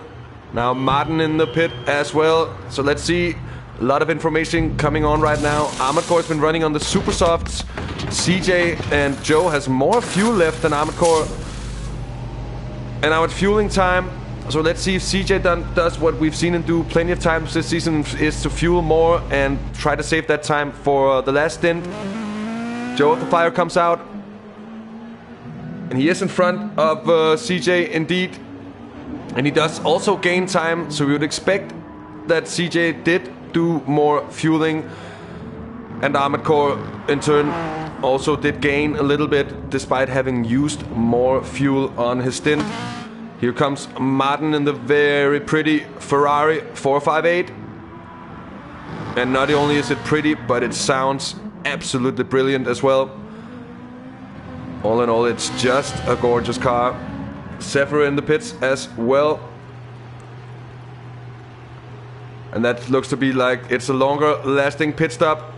Now Martin in the pit as well. So let's see. A lot of information coming on right now. Armored Core has been running on the super softs. CJ and Joe has more fuel left than Armored Core. And now it's fueling time. So let's see if CJ does what we've seen him do plenty of times this season, is to fuel more and try to save that time for the last stint. Joe of the Fire comes out, and he is in front of CJ indeed. And he does also gain time, so we would expect that CJ did do more fueling. And Armored Core in turn also did gain a little bit despite having used more fuel on his stint. Here comes Martin in the very pretty Ferrari 458. And not only is it pretty, but it sounds absolutely brilliant as well. All in all, it's just a gorgeous car. Zephyr in the pits as well. And that looks to be like it's a longer lasting pit stop.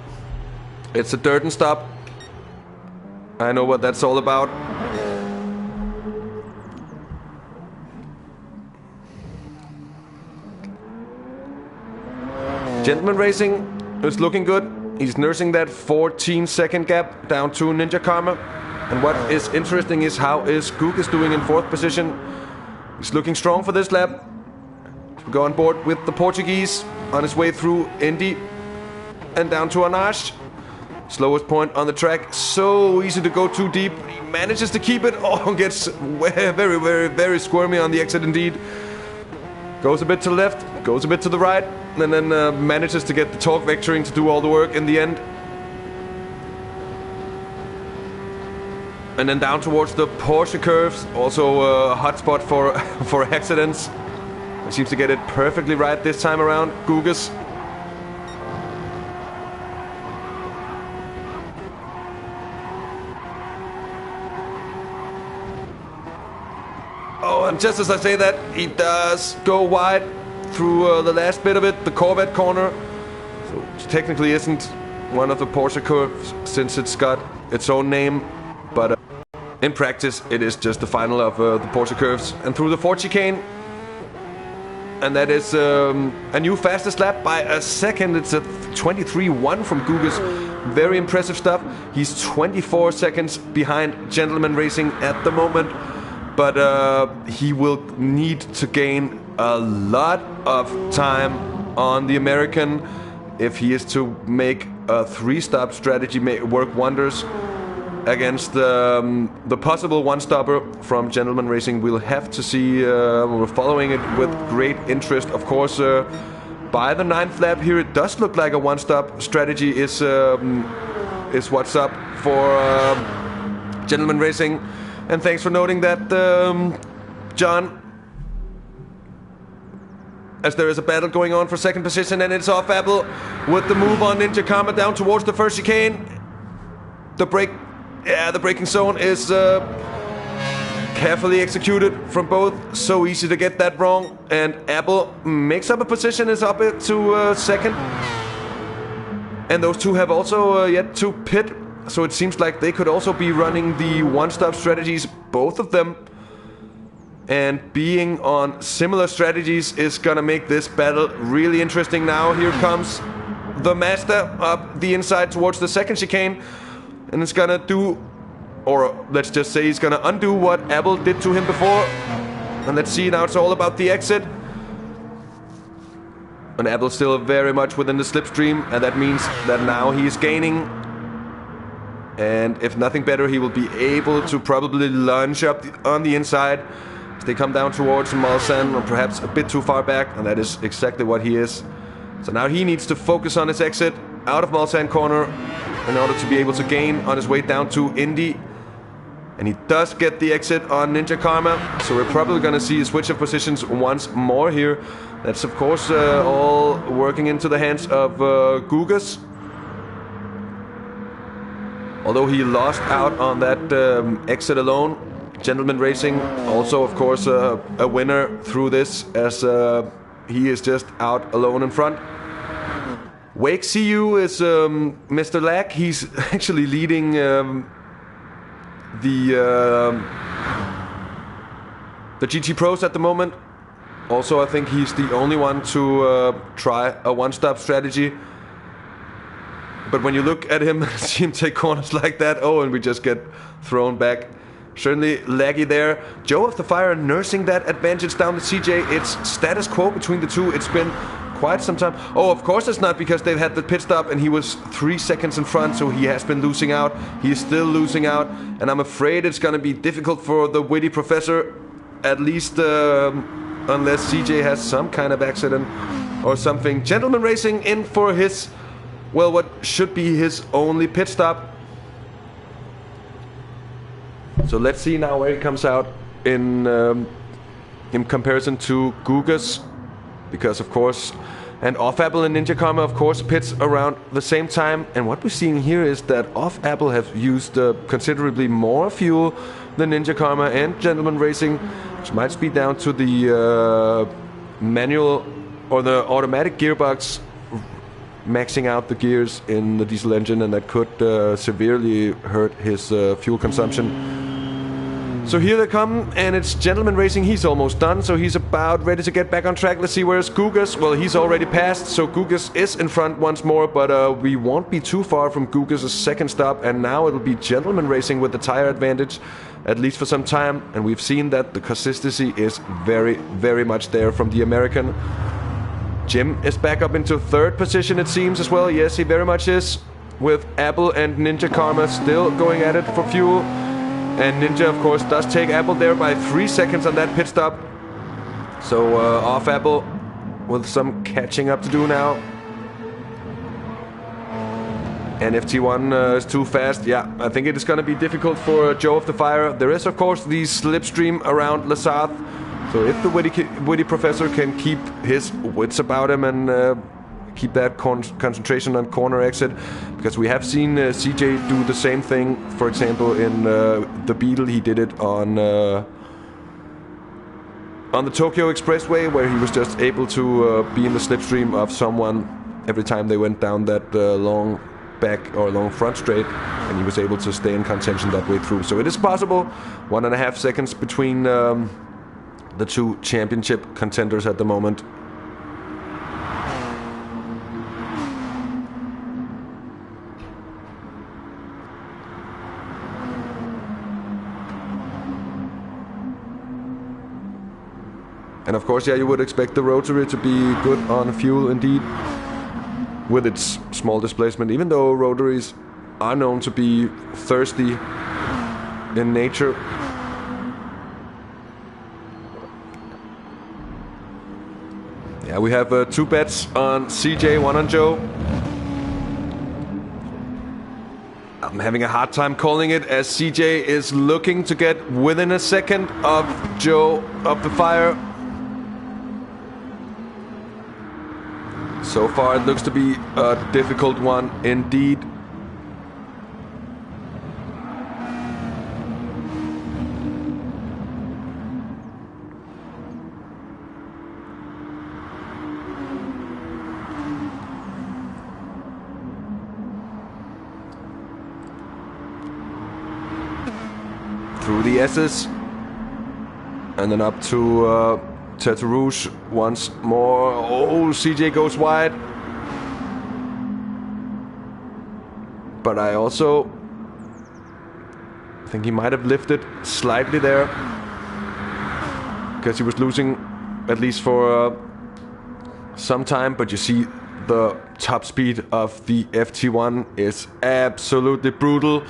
It's a Dirten stop. I know what that's all about. Gentleman Racing is looking good. He's nursing that 14-second gap down to Ninja Karma. And what is interesting is how is Gugas doing in 4th position. He's looking strong for this lap. We go on board with the Portuguese on his way through Indy. and down to Arnage. Slowest point on the track. So easy to go too deep. He manages to keep it. Oh, gets very, very, very squirmy on the exit indeed. Goes a bit to the left, goes a bit to the right, and then manages to get the torque vectoring to do all the work in the end. And then down towards the Porsche curves, also a hot spot for accidents. He seems to get it perfectly right this time around, Gugas. Oh, and just as I say that, he does go wide through the last bit of it, the Corvette corner. So it technically isn't one of the Porsche curves since it's got its own name, but in practice it is just the final of the Porsche curves. And through the Ford chicane, and that is a new fastest lap by a second. It's a 23.1 from Gugas. Very impressive stuff. He's 24 seconds behind Gentleman Racing at the moment, but he will need to gain a lot of time on the American if he is to make a 3-stop strategy work wonders against the possible one-stopper from Gentleman Racing. We'll have to see. We're following it with great interest. Of course, by the 9th lap here, it does look like a one-stop strategy is what's up for Gentleman Racing. And thanks for noting that, John. As there is a battle going on for second position, and it's off Apple with the move on Ninja Karma down towards the first chicane. The braking zone is carefully executed from both. So easy to get that wrong. And Apple makes up a position, is up to second. And those two have also yet to pit. So it seems like they could also be running the one-stop strategies, both of them. And being on similar strategies is gonna make this battle really interesting now. Here comes the Mazda up the inside towards the second chicane. And it's gonna do, or let's just say he's gonna undo what Apple did to him before. And let's see, now it's all about the exit. And Apple's still very much within the slipstream, and that means that now he is gaining. And if nothing better, he will be able to probably lunge up on the inside. They come down towards Mulsanne, or perhaps a bit too far back, and that is exactly what he is. So now he needs to focus on his exit out of Mulsanne corner in order to be able to gain on his way down to Indy. And he does get the exit on Ninja Karma, so we're probably going to see a switch of positions once more here. That's of course all working into the hands of Gugas. Although he lost out on that exit alone, Gentleman Racing also, of course, a winner through this, as he is just out alone in front. Wake CU is Mr. Lack. He's actually leading the GT Pros at the moment. Also, I think he's the only one to try a one-stop strategy. But when you look at him and see him take corners like that, oh, and we just get thrown back. Certainly laggy there. Joe of the Fire nursing that advantage down to CJ. It's status quo between the two. It's been quite some time. Oh, of course it's not, because they've had the pit stop and he was 3 seconds in front, so he has been losing out. He is still losing out, and I'm afraid it's going to be difficult for the witty professor, at least unless CJ has some kind of accident or something. Gentleman Racing in for his, well, what should be his only pit stop. So let's see now where he comes out in comparison to Gugas, because of course, and Off Apple and Ninja Karma of course pits around the same time. And what we're seeing here is that Off Apple have used considerably more fuel than Ninja Karma and Gentleman Racing, which might be down to the manual or the automatic gearbox maxing out the gears in the diesel engine, and that could severely hurt his fuel consumption. So here they come, and it's Gentleman Racing. He's almost done, so he's about ready to get back on track. Let's see, where's Gugas? Well, he's already passed, so Gugas is in front once more, but we won't be too far from Gugas' second stop, and now it'll be Gentleman Racing with the tire advantage, at least for some time. And we've seen that the consistency is very, very much there from the American. Jim is back up into 3rd position, it seems, as well. Yes, he very much is, with Apple and Ninja Karma still going at it for fuel. And Ninja, of course, does take Apple there by 3 seconds on that pit stop. So off Apple with some catching up to do now. And FT1 is too fast. Yeah, I think it is going to be difficult for Joe of the Fire. There is, of course, the slipstream around Sarthe. So if the witty professor can keep his wits about him and keep that concentration on corner exit, because we have seen CJ do the same thing. For example, in the Beetle, he did it on the Tokyo Expressway, where he was just able to be in the slipstream of someone every time they went down that long back or long front straight, and he was able to stay in contention that way through. So it is possible. 1.5 seconds between the two championship contenders at the moment. And of course, yeah, you would expect the rotary to be good on fuel indeed, with its small displacement, even though rotaries are known to be thirsty in nature. Yeah, we have 2 bets on CJ, 1 on Joe. I'm having a hard time calling it, as CJ is looking to get within a second of Joe of the Fire. So far it looks to be a difficult one indeed. Through the S's and then up to Tete Rouge once more. Oh, CJ goes wide. But I also think he might have lifted slightly there, because he was losing at least for some time. But you see the top speed of the FT1 is absolutely brutal.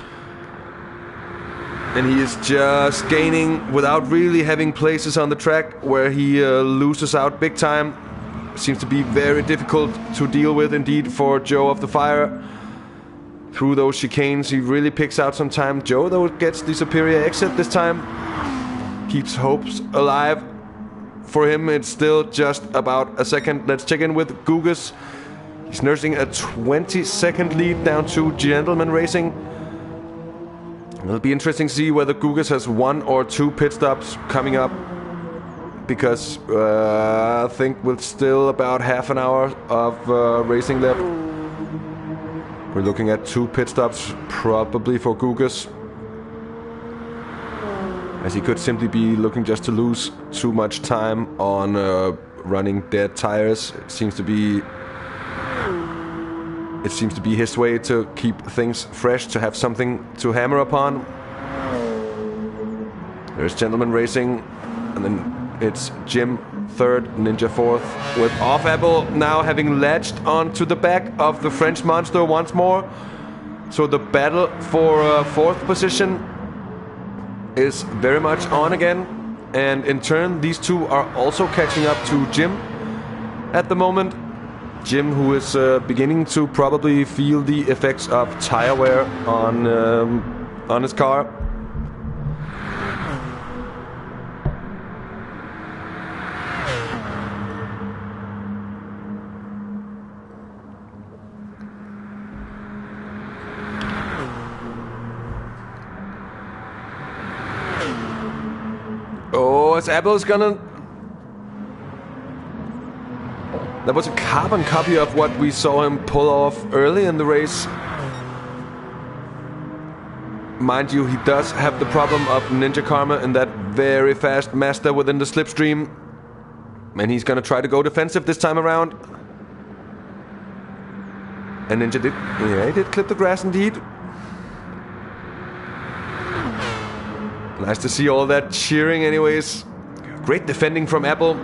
And he is just gaining without really having places on the track where he loses out big time. Seems to be very difficult to deal with indeed for Joe of the Fire. Through those chicanes, he really picks out some time. Joe, though, gets the superior exit this time. Keeps hopes alive. For him, it's still just about a second. Let's check in with Gugas. He's nursing a 20-second lead down to Gentleman Racing. It'll be interesting to see whether Gugas has 1 or 2 pit stops coming up, because I think with still about half an hour of racing left, we're looking at 2 pit stops probably for Gugas, as he could simply be looking just to lose too much time on running dead tires. It seems to be his way to keep things fresh, to have something to hammer upon. There's Gentleman Racing, and then it's Jim 3rd, Ninja 4th, with off Apple now having latched onto the back of the French monster once more. So the battle for 4th position is very much on again. And in turn, these two are also catching up to Jim at the moment. Jim, who is beginning to probably feel the effects of tire wear on his car. Oh, as Apple's gonna... That was a carbon copy of what we saw him pull off early in the race. Mind you, he does have the problem of Ninja Karma and that very fast Master within the slipstream. And he's gonna try to go defensive this time around. And Ninja did... Yeah, he did clip the grass indeed. Nice to see all that cheering anyways. Great defending from Apple.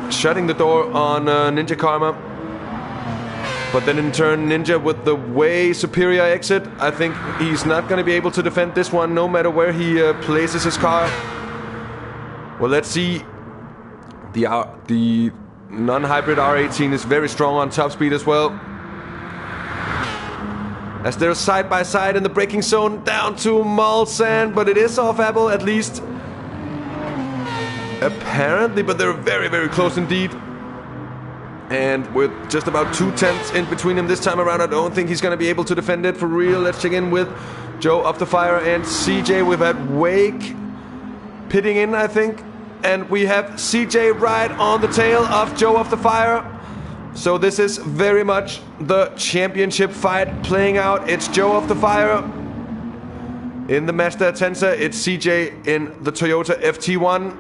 Shutting the door on Ninja Karma. But then in turn, Ninja with the way superior exit. I think he's not going to be able to defend this one no matter where he places his car. Well, let's see. The non-hybrid R18 is very strong on top speed as well. As they're side by side in the braking zone down to Mulsanne, but it is off Apple at least. Apparently, but they're very, very close indeed. And with just about 2/10 in between him this time around, I don't think he's going to be able to defend it for real. Let's check in with Joe of the Fire and CJ. We've had Wake pitting in, I think. And we have CJ right on the tail of Joe of the Fire. So this is very much the championship fight playing out. It's Joe of the Fire in the Mazda Atenza. It's CJ in the Toyota FT1.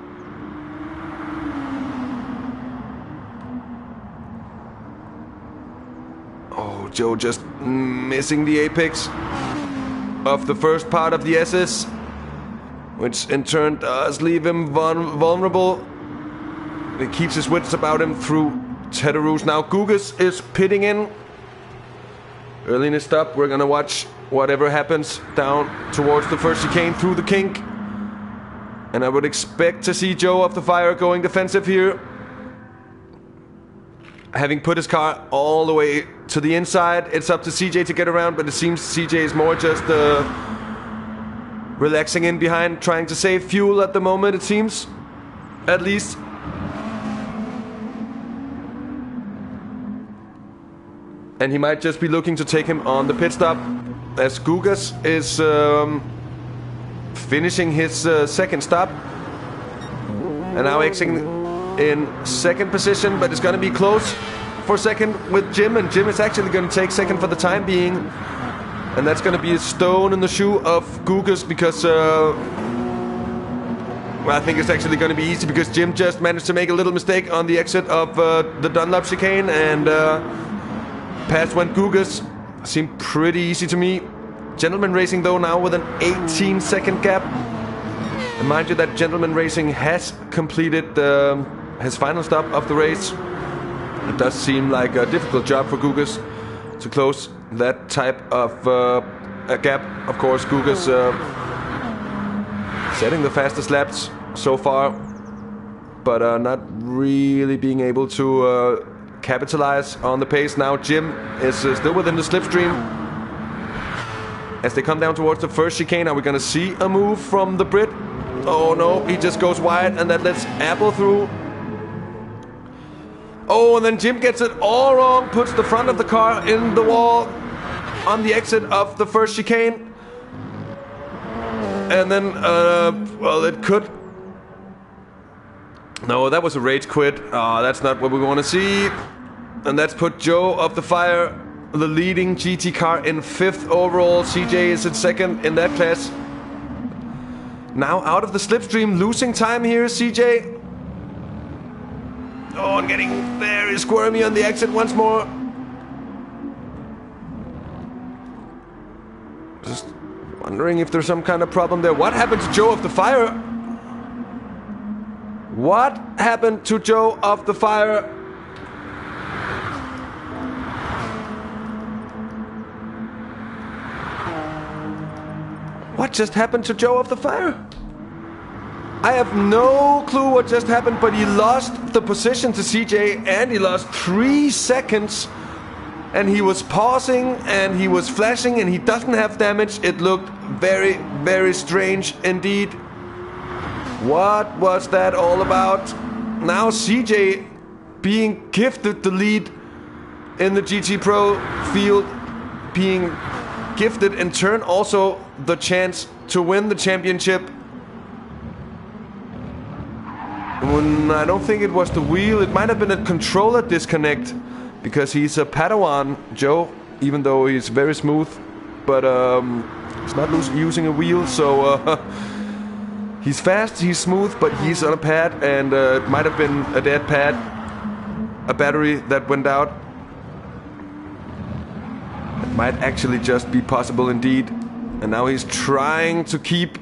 Oh, Joe just missing the apex of the first part of the SS, which in turn does leave him vulnerable. He keeps his wits about him through Tyres. Now Gugas is pitting in. Early in his stop, we're gonna watch whatever happens down towards the first chicane through the kink. And I would expect to see Joe of the Fire going defensive here. Having put his car all the way to the inside, it's up to CJ to get around, but it seems CJ is more just relaxing in behind, trying to save fuel at the moment, it seems. At least. And he might just be looking to take him on the pit stop, as Gugas is finishing his second stop. And now exiting in second position, but it's going to be close for second with Jim. And Jim is actually going to take second for the time being. And that's going to be a stone in the shoe of Gugas because... well, I think it's actually going to be easy because Jim just managed to make a little mistake on the exit of the Dunlop chicane, and past went Gugas. Seemed pretty easy to me. Gentleman Racing though now with an 18-second gap. And mind you that Gentleman Racing has completed his final stop of the race. It does seem like a difficult job for Gugas to close that type of a gap. Of course, Gugas setting the fastest laps so far, but not really being able to capitalize on the pace. Now Jim is still within the slipstream. As they come down towards the first chicane, are we going to see a move from the Brit? Oh no, he just goes wide, and that lets Apple through. Oh, and then Jim gets it all wrong, puts the front of the car in the wall on the exit of the first chicane. And then, well, it could... No, that was a rage quit. That's not what we want to see. And that's put Joe of the Fire, the leading GT car, in 5th overall. CJ is in 2nd in that class. Now out of the slipstream, losing time here, CJ. Oh, and getting very squirmy on the exit once more. Just wondering if there's some kind of problem there. What happened to Joe of the Fire? What happened to Joe of the Fire? What just happened to Joe of the Fire? I have no clue what just happened, but he lost the position to CJ and he lost 3 seconds. And he was pausing and he was flashing and he doesn't have damage. It looked very, very strange indeed. What was that all about? Now CJ being gifted the lead in the GT Pro field, being gifted in turn also the chance to win the championship. When I don't think it was the wheel, it might have been a controller disconnect, because he's a Padawan, Joe, even though he's very smooth, but he's not using a wheel, so he's fast, he's smooth, but he's on a pad, and it might have been a dead pad, a battery that went out. It might actually just be possible indeed. And now he's trying to keep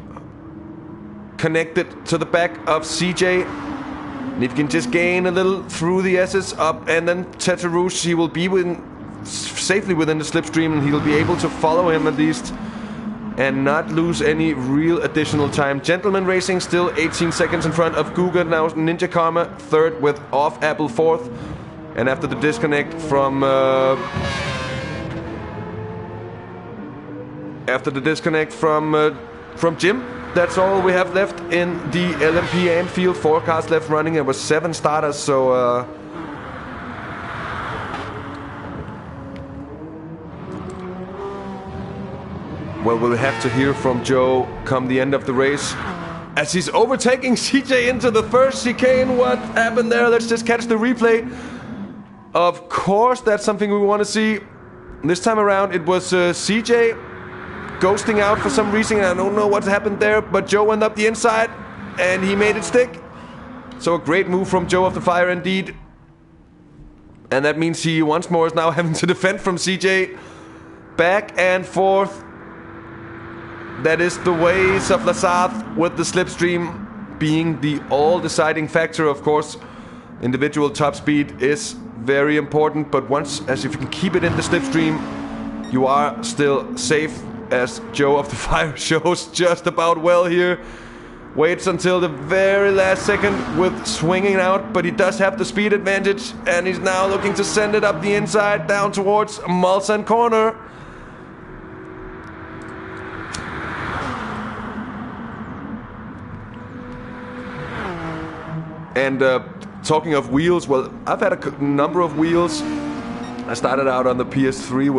connected to the back of CJ. And if he can just gain a little through the S's up and then Tyres, he will be within safely within the slipstream, and he'll be able to follow him at least and not lose any real additional time. Gentleman Racing still 18 seconds in front of Guga. Now Ninja Karma third with Off Apple fourth. And after the disconnect from Jim, that's all we have left in the LMP AM field. 4 cars left running. There was 7 starters, so well, we'll have to hear from Joe come the end of the race as he's overtaking CJ into the first chicane. What happened there? Let's just catch the replay. Of course, that's something we want to see. This time around, it was CJ ghosting out for some reason. I don't know what happened there, but Joe went up the inside and he made it stick. So a great move from Joe of the Fire indeed. And that means he once more is now having to defend from CJ. Back and forth. That is the ways of Sarthe, with the slipstream being the all-deciding factor. Of course, individual top speed is very important, but if you can keep it in the slipstream, you are still safe, as Joe of the Fire shows just about well here. Waits until the very last second with swinging out, but he does have the speed advantage, and he's now looking to send it up the inside down towards Mulsanne corner. And talking of wheels, well, I've had a number of wheels. I started out on the PS3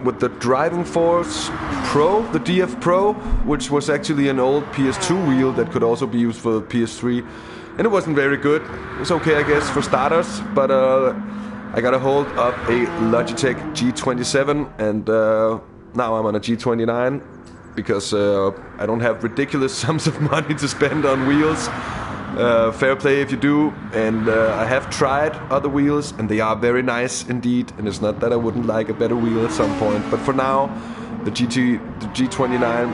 with the Driving Force Pro, the DF Pro, which was actually an old PS2 wheel that could also be used for the PS3. And it wasn't very good. It was okay, I guess, for starters, but I got a hold of a Logitech G27, and now I'm on a G29. Because I don't have ridiculous sums of money to spend on wheels. Fair play if you do. And I have tried other wheels, and they are very nice indeed. And it's not that I wouldn't like a better wheel at some point. But for now, the G29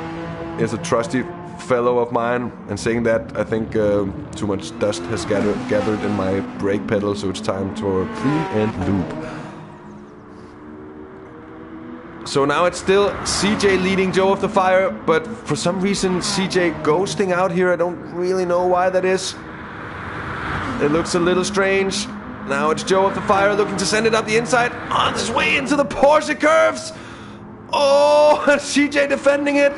is a trusty fellow of mine. And saying that, I think too much dust has gathered in my brake pedal, so it's time for clean and lube. So now it's still CJ leading Joe of the Fire, but for some reason CJ ghosting out here. I don't really know why that is. It looks a little strange. Now it's Joe of the Fire looking to send it up the inside on his way into the Porsche curves. Oh, CJ defending it.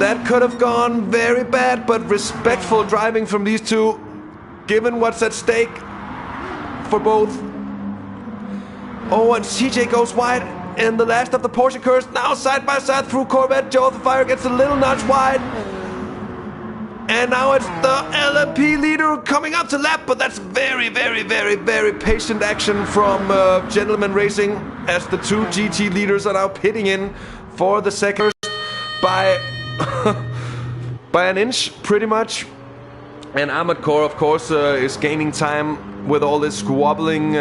That could have gone very bad, but respectful driving from these two, given what's at stake for both. Oh, and CJ goes wide in the last of the Porsche curves. Now side by side through Corvette. Joe of the Fire gets a little notch wide. And now it's the LMP leader coming up to lap, but that's very, very, very, very patient action from Gentleman Racing, as the two GT leaders are now pitting in for the second by by an inch, pretty much. And Ahmed Core, of course, is gaining time with all this squabbling.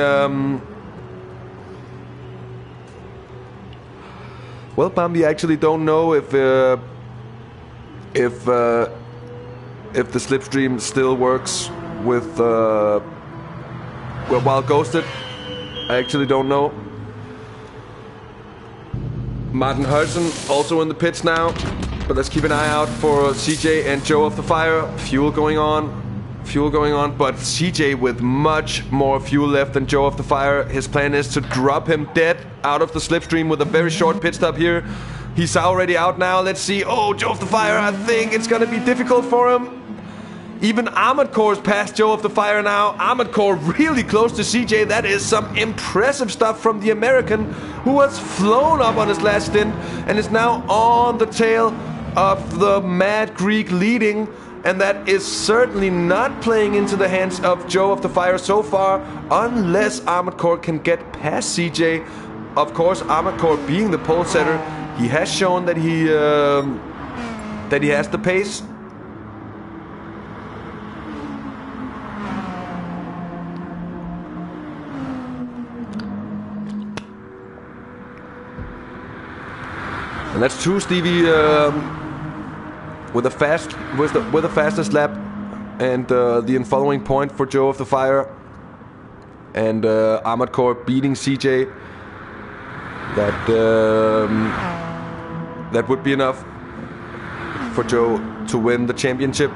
Well, Bambi, I actually don't know if the slipstream still works with while ghosted. I actually don't know. Martin Hudson also in the pits now, but let's keep an eye out for CJ and Joe of the Fire. Fuel going on, but CJ with much more fuel left than Joe of the Fire. His plan is to drop him dead out of the slipstream with a very short pit stop here. He's already out now. Let's see. Oh, Joe of the Fire, I think it's gonna be difficult for him. Even Ahmed Core's past Joe of the Fire now. Ahmed Core really close to CJ. That is some impressive stuff from the American, who has flown up on his last stint and is now on the tail of the Mad Greek leading. And that is certainly not playing into the hands of Joe of the Fire so far, unless Ahmed Core can get past CJ. Of course, Ahmed Core being the pole setter, he has shown that he has the pace. And that's true, Stevie. With the fastest lap, and the following point for Joe of the Fire. and Armored Core beating CJ, that would be enough for Joe to win the championship.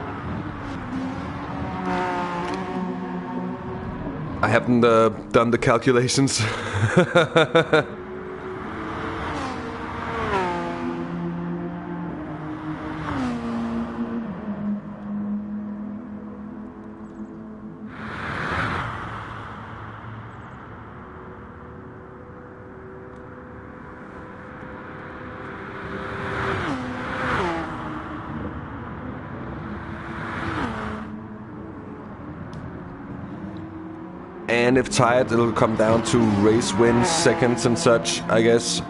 I haven't done the calculations. And if tied, it'll come down to race wins, seconds and such, I guess.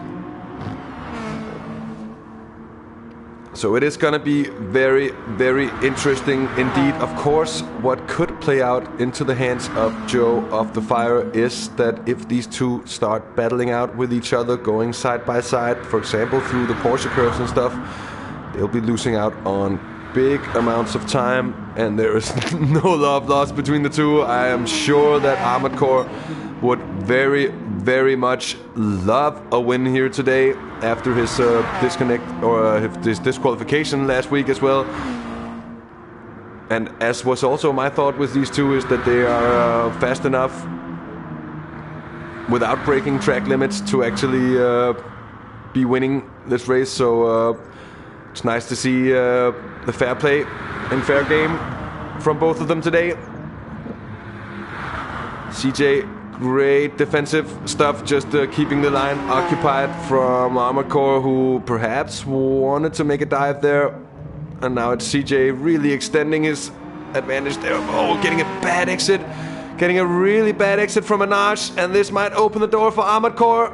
So it is gonna be very, very interesting indeed. Of course, what could play out into the hands of Joe of the Fire is that if these two start battling out with each other, going side by side, for example, through the Porsche curves and stuff, they'll be losing out on big amounts of time, and there is no love lost between the two. I am sure that Armored Core would very, very much love a win here today after his disconnect or his disqualification last week as well. And as was also my thought with these two, is that they are fast enough without breaking track limits to actually be winning this race. So it's nice to see the fair play and fair game from both of them today. CJ, great defensive stuff, just keeping the line occupied from Armored Core, who perhaps wanted to make a dive there. And now it's CJ really extending his advantage there. Oh, getting a bad exit. Getting a really bad exit from Anaj, and this might open the door for Armored Core.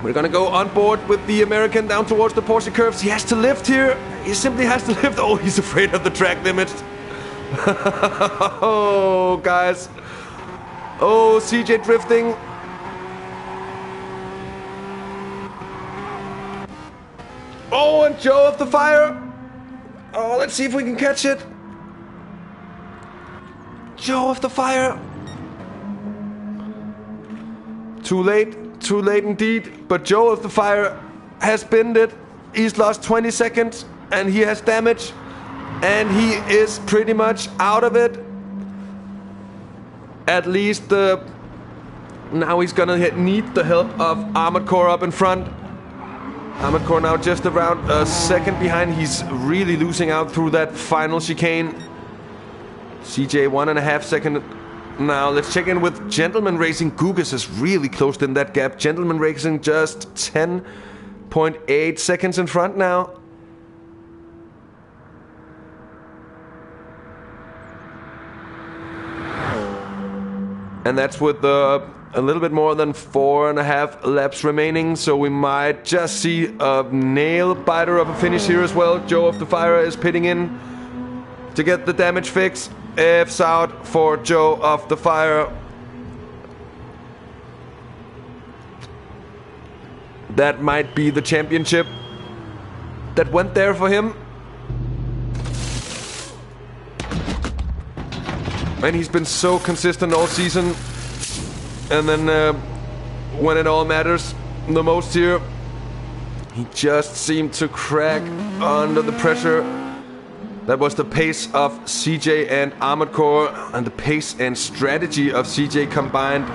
We're gonna go on board with the American down towards the Porsche curves. He has to lift here. He simply has to lift. Oh, he's afraid of the track limits. Oh, guys. Oh, CJ drifting. Oh, and Joe of the Fire. Oh, let's see if we can catch it. Joe of the Fire. Too late indeed. But Joe of the Fire has binned it. He's lost 20 seconds and he has damage. And he is pretty much out of it. At least now he's gonna need the help of Armored Core up in front. Armored Core now just around a second behind. He's really losing out through that final chicane. CJ 1.5 seconds now. Let's check in with Gentleman Racing. Gugas is really closed in that gap. Gentleman Racing just 10.8 seconds in front now. And that's with a little bit more than 4.5 laps remaining, so we might just see a nail-biter of a finish here as well. Joe of the Fire is pitting in to get the damage fix. F's out for Joe of the Fire. That might be the championship that went there for him. And he's been so consistent all season. And then when it all matters the most here, he just seemed to crack under the pressure. That was the pace of CJ and Armored Core, and the pace and strategy of CJ combined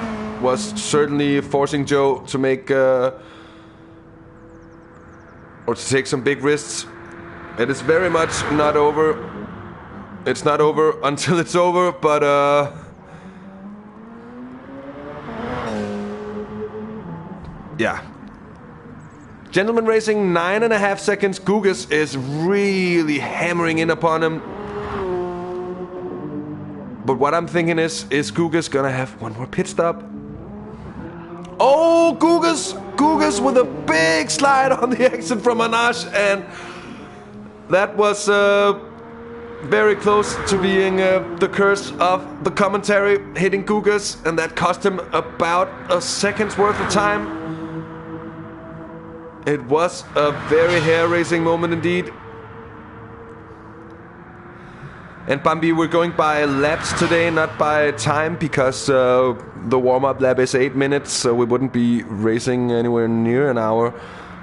was certainly forcing Joe to make or to take some big risks. It is very much not over. It's not over until it's over, but yeah. Gentleman Racing 9.5 seconds. Gugas is really hammering in upon him. But what I'm thinking is Gugas gonna have one more pit stop? Oh, Gugas with a big slide on the exit from Anash, and that was very close to being the curse of the commentary hitting Gugas, and that cost him about a second's worth of time. It was a very hair-raising moment indeed. And Bambi, we're going by laps today, not by time, because the warm-up lap is 8 minutes, so we wouldn't be racing anywhere near an hour.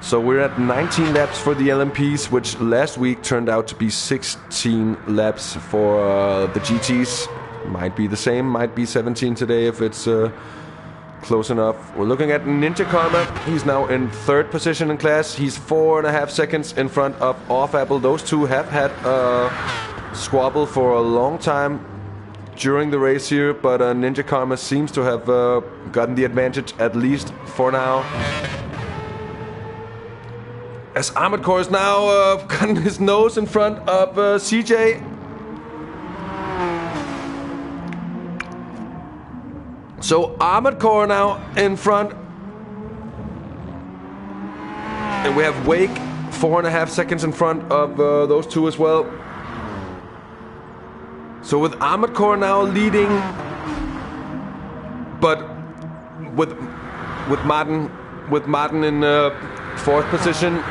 So we're at 19 laps for the LMPs, which last week turned out to be 16 laps for the GTs. Might be the same, might be 17 today if it's close enough. We're looking at Ninja Karma. He's now in 3rd position in class. He's 4.5 seconds in front of Off Apple. Those two have had a squabble for a long time during the race here, but Ninja Karma seems to have gotten the advantage, at least for now. As Armored Core is now gotten his nose in front of CJ. So Armored Core now in front. And we have Wake 4.5 seconds in front of those two as well. So with Armored Core now leading, but with Martin in 4th position.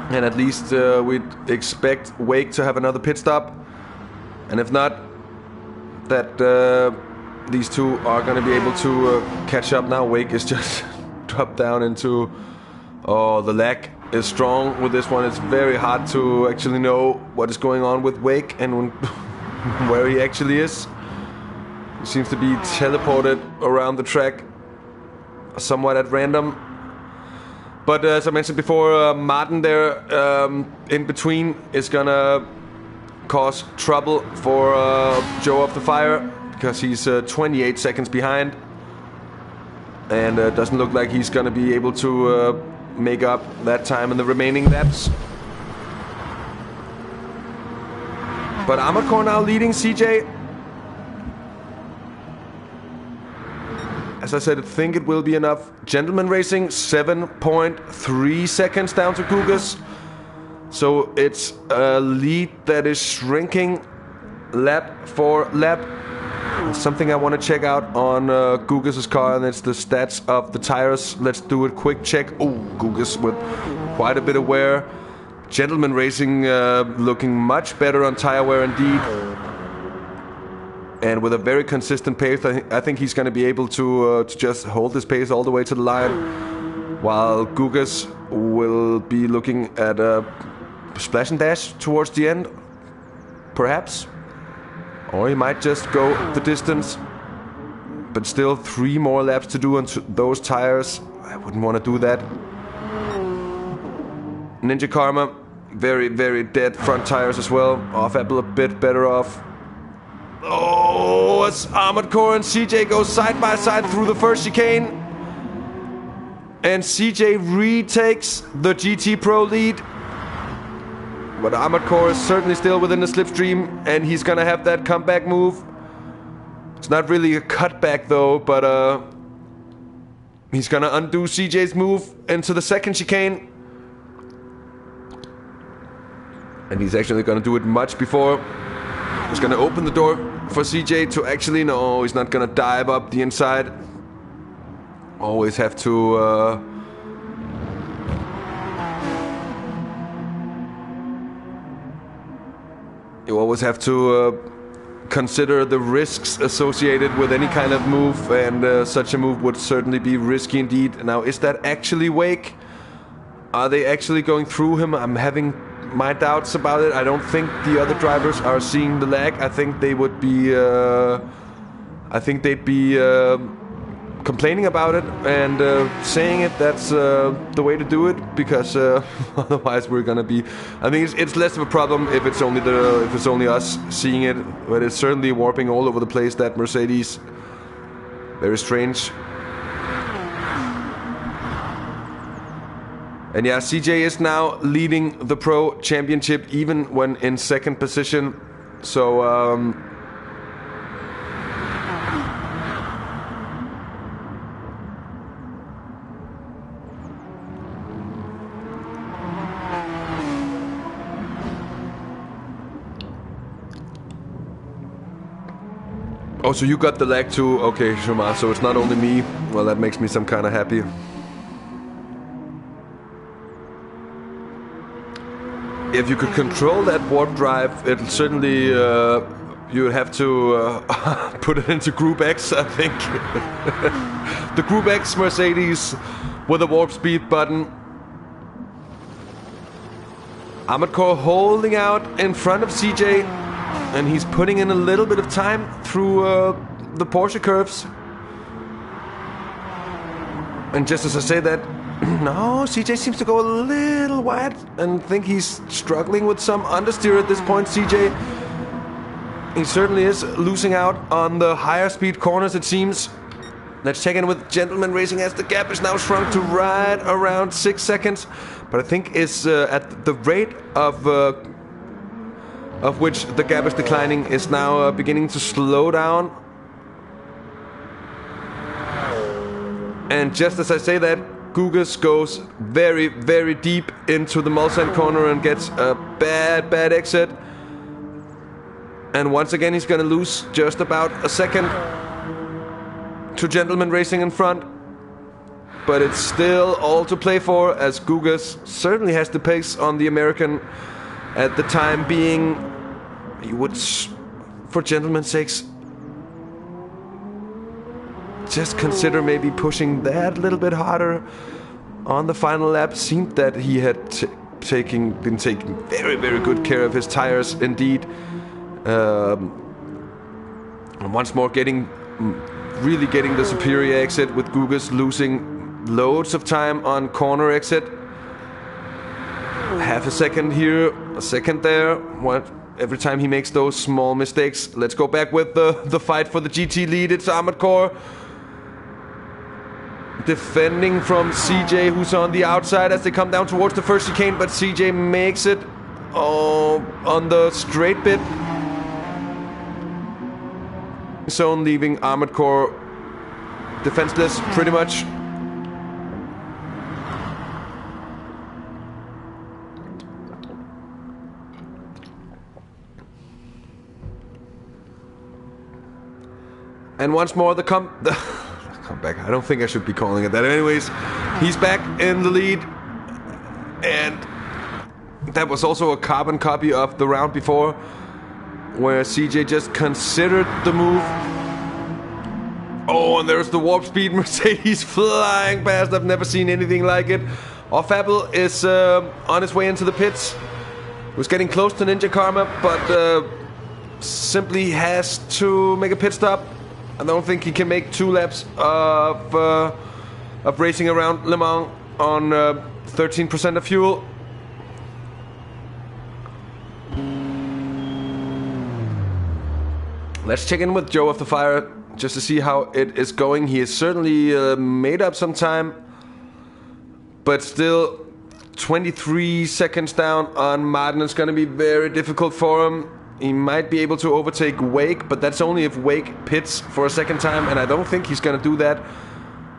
And at least we'd expect Wake to have another pit stop. And if not, that these two are going to be able to catch up now. Wake is just dropped down into... Oh, the lag is strong with this one. It's very hard to actually know what is going on with Wake and where he actually is. He seems to be teleported around the track somewhat at random. But as I mentioned before, Martin there in between is gonna cause trouble for Joe of the Fire, because he's 28 seconds behind, and doesn't look like he's gonna be able to make up that time in the remaining laps. But Armored Core now leading CJ. As I said, I think it will be enough. Gentleman Racing, 7.3 seconds down to Gugas. So it's a lead that is shrinking lap for lap. Something I want to check out on Gugas' car, and it's the stats of the tires. Let's do a quick check. Oh, Gugas with quite a bit of wear. Gentleman Racing looking much better on tire wear indeed. And with a very consistent pace, I think he's going to be able to just hold this pace all the way to the line. While Gugas will be looking at a splash and dash towards the end, perhaps. Or he might just go the distance. But still 3 more laps to do on those tires. I wouldn't want to do that. Ninja Karma, very, very dead front tires as well. Off Apple a bit better off. Oh, as Armored Core and CJ go side by side through the first chicane. And CJ retakes the GT Pro lead. But Armored Core is certainly still within the slipstream, and he's gonna have that comeback move. It's not really a cutback though, but he's gonna undo CJ's move into the second chicane. And he's actually gonna do it much before. He's gonna open the door for CJ to actually... No, he's not gonna dive up the inside. Always have to... You always have to consider the risks associated with any kind of move, and such a move would certainly be risky indeed. Now, is that actually Wake? Are they actually going through him? I'm having my doubts about it. I don't think the other drivers are seeing the lag. I think they would be... I think they'd be complaining about it and saying it. That's the way to do it, because otherwise we're gonna be... I think it's less of a problem if it's only us seeing it, but it's certainly warping all over the place, that Mercedes. Very strange. And yeah, CJ is now leading the Pro Championship even when in second position. So oh, so you got the lag too? Okay, Shuma, so it's not only me. Well, that makes me some kind of happy. if you could control that warp drive, it'll certainly you would have to put it into Group X, I think. The Group X Mercedes with a warp speed button. Armored Core holding out in front of CJ, and he's putting in a little bit of time through the Porsche curves. And just as I say that, no, CJ seems to go a little wide, and I think he's struggling with some understeer at this point. CJ, he certainly is losing out on the higher speed corners, it seems. Let's check in with Gentleman Racing as the gap is now shrunk to right around 6 seconds. But I think it's at the rate of which the gap is declining is now beginning to slow down. And just as I say that, Gugas goes very, very deep into the Mulsanne corner and gets a bad exit. And once again, he's going to lose just about a second to Gentleman Racing in front. But it's still all to play for, as Gugas certainly has the pace on the American at the time being. You would, for gentlemen's sakes, just consider maybe pushing that a little bit harder on the final lap. Seemed that he had been taking very, very good care of his tires indeed. And once more really getting the superior exit, with Gugas losing loads of time on corner exit. Half a second here, a second there. Every time he makes those small mistakes. Let's go back with the fight for the GT lead. It's Armored Core defending from CJ, who's on the outside as they come down towards the first chicane, but CJ makes it on the straight bit zone, leaving Armored Core defenseless pretty much. And once more the comeback. I don't think I should be calling it that. Anyways, he's back in the lead. And that was also a carbon copy of the round before, where CJ just considered the move. Oh, and there's the warp speed Mercedes flying past. I've never seen anything like it. Fabel is on his way into the pits. He was getting close to Ninja Karma, but simply has to make a pit stop. I don't think he can make 2 laps of racing around Le Mans on 13% of fuel. Let's check in with Joe of the Fire just to see how it is going. He has certainly made up some time, but still 23 seconds down on Martin. It's going to be very difficult for him. He might be able to overtake Wake, but that's only if Wake pits for a second time, and I don't think he's going to do that.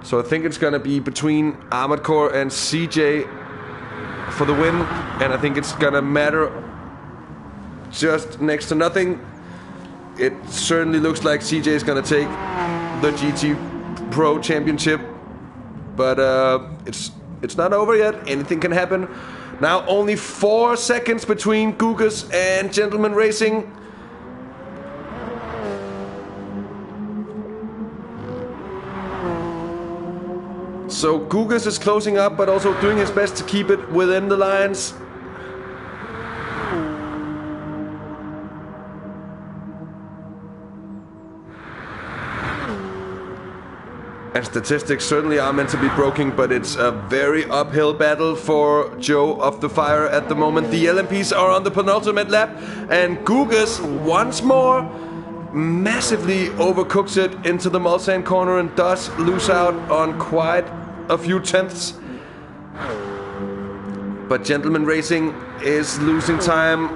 So I think it's going to be between Armored Core and CJ for the win, and I think it's going to matter just next to nothing. It certainly looks like CJ is going to take the GT Pro Championship, but it's not over yet. Anything can happen. Now only 4 seconds between Gugas and Gentleman Racing. So Gugas is closing up, but also doing his best to keep it within the lines. And statistics certainly are meant to be broken, but it's a very uphill battle for Joe of the Fire at the moment. The LMPs are on the penultimate lap, and Gugas once more massively overcooks it into the Mulsanne corner and does lose out on quite a few tenths. But Gentleman Racing is losing time.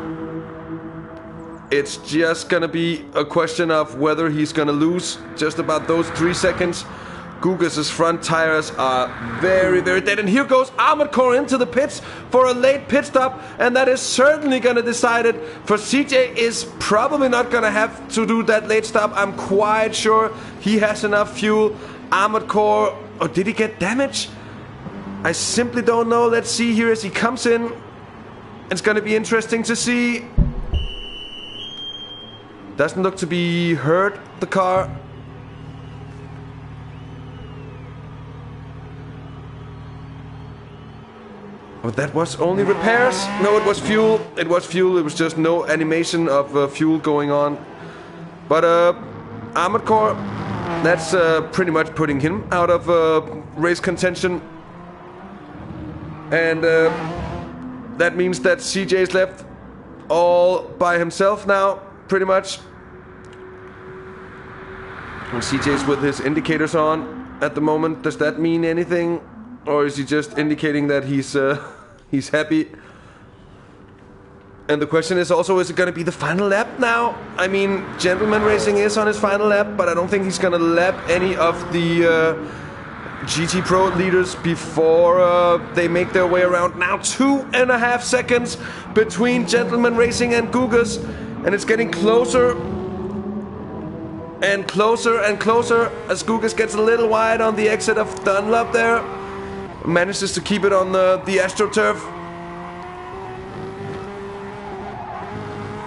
It's just gonna be a question of whether he's gonna lose just about those 3 seconds. Gugas' front tires are very, very dead. And here goes Armored Core into the pits for a late pit stop. And that is certainly going to decide it. For CJ is probably not going to have to do that late stop. I'm quite sure he has enough fuel. Armored Core, or did he get damage? I simply don't know. Let's see here as he comes in. It's gonna be interesting to see. Doesn't look to be hurt, the car. But that was only repairs. No, it was fuel. It was fuel. It was just no animation of fuel going on. But Armored Core, that's pretty much putting him out of race contention. And that means that CJ's left all by himself now, pretty much. And CJ's with his indicators on at the moment. Does that mean anything? Or is he just indicating that he's happy? And the question is also, is it going to be the final lap now? I mean, Gentleman Racing is on his final lap, but I don't think he's going to lap any of the GT Pro leaders before they make their way around. Now 2.5 seconds between Gentleman Racing and Gugas, and it's getting closer and closer and closer as Gugas gets a little wide on the exit of Dunlop there. Manages to keep it on the AstroTurf.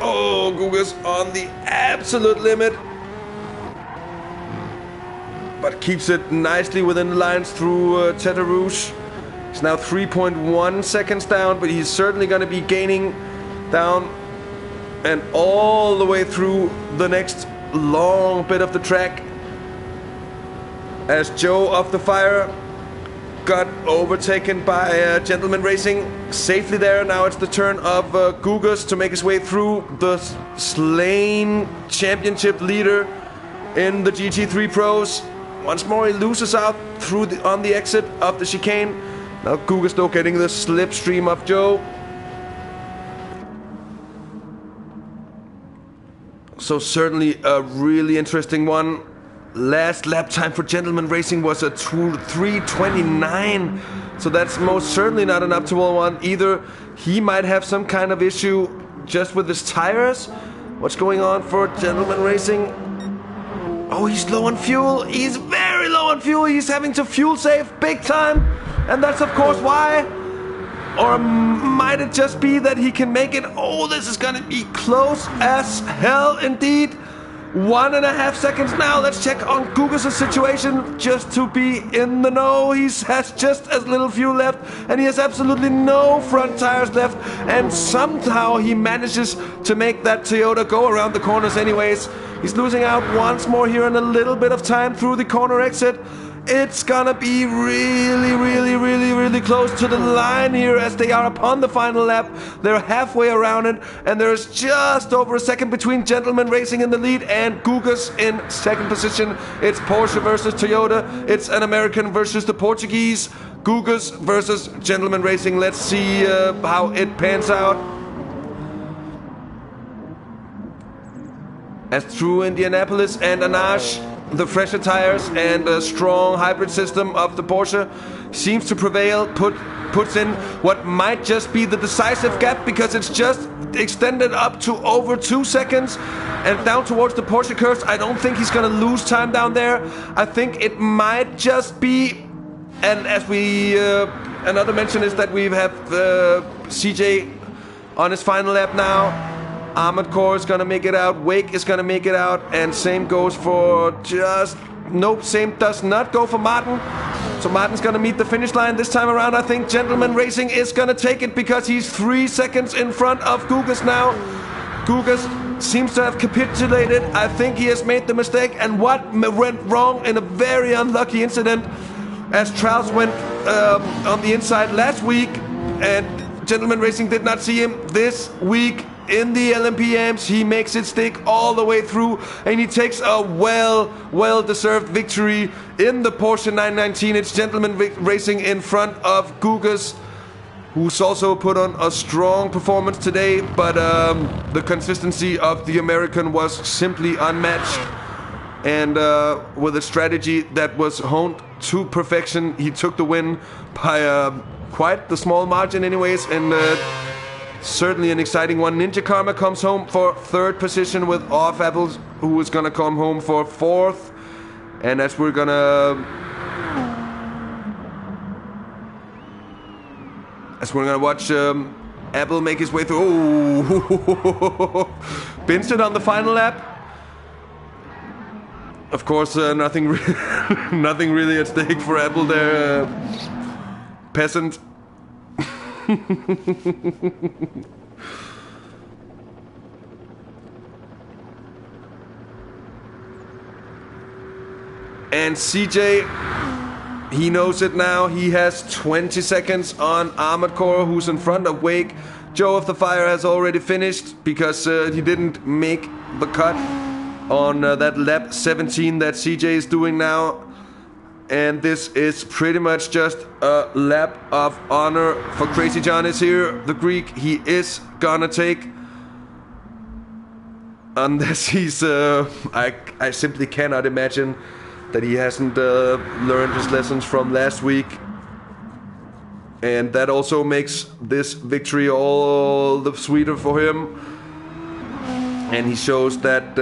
Oh, Gugas on the absolute limit. But keeps it nicely within the lines through Tete Rouge. He's now 3.1 seconds down, but he's certainly going to be gaining down and all the way through the next long bit of the track. As Joe of the Fire got overtaken by Gentleman Racing safely there. Now it's the turn of Gugas to make his way through the slain championship leader in the GT3 Pros. Once more he loses out through on the exit of the chicane. Now Gugas though getting the slipstream of Joe. So certainly a really interesting one. Last lap time for Gentleman Racing was a 3:29, so that's most certainly not an optimal one either. He might have some kind of issue just with his tires. What's going on for Gentleman Racing? Oh, he's low on fuel. He's very low on fuel. He's having to fuel save big time, and that's of course why. Or might it just be that he can make it? Oh, this is gonna be close as hell indeed. 1.5 seconds now. Let's check on Gugas' situation just to be in the know. He has just as little fuel left, and he has absolutely no front tires left, and somehow he manages to make that Toyota go around the corners anyways. He's losing out once more here in a little bit of time through the corner exit. It's gonna be really close to the line here as they are upon the final lap. They're halfway around it, and there's just over a second between Gentleman Racing in the lead and Gugas in second position. It's Porsche versus Toyota. It's an American versus the Portuguese. Gugas versus Gentleman Racing. Let's see how it pans out. As through Indianapolis and Anache, the fresher tires and a strong hybrid system of the Porsche seems to prevail, puts in what might just be the decisive gap, because it's just extended up to over 2 seconds and down towards the Porsche curves. I don't think he's going to lose time down there. I think it might just be, and as we another mention is that we have CJ on his final lap now. Armored Core is gonna make it out, Wake is gonna make it out, and same goes for same does not go for Martin. So Martin's gonna meet the finish line this time around. I think Gentleman Racing is gonna take it because he's 3 seconds in front of Gugas now. Gugas seems to have capitulated. I think he has made the mistake, and what went wrong in a very unlucky incident as Trials went on the inside last week, and Gentleman Racing did not see him this week. In the LMP amps, he makes it stick all the way through, and he takes a well-deserved victory in the Porsche 919. It's Gentleman Racing in front of Gugas, who's also put on a strong performance today, but the consistency of the American was simply unmatched. And with a strategy that was honed to perfection, he took the win by quite the small margin anyways, and certainly an exciting one. Ninja Karma comes home for third position with Off Apples, who is gonna come home for fourth. And as we're gonna watch Apple make his way through. Oh, binged it on the final lap. Of course, nothing really at stake for Apple there. Peasant. And CJ, he knows it now. He has 20 seconds on Armored Core, who's in front of Wake. Joe of the Fire has already finished because he didn't make the cut on that lap 17 that CJ is doing now. And this is pretty much just a lap of honor for Crazy John is here. The Greek, he is gonna take. Unless he's... I simply cannot imagine that he hasn't learned his lessons from last week. And that also makes this victory all the sweeter for him. And he shows that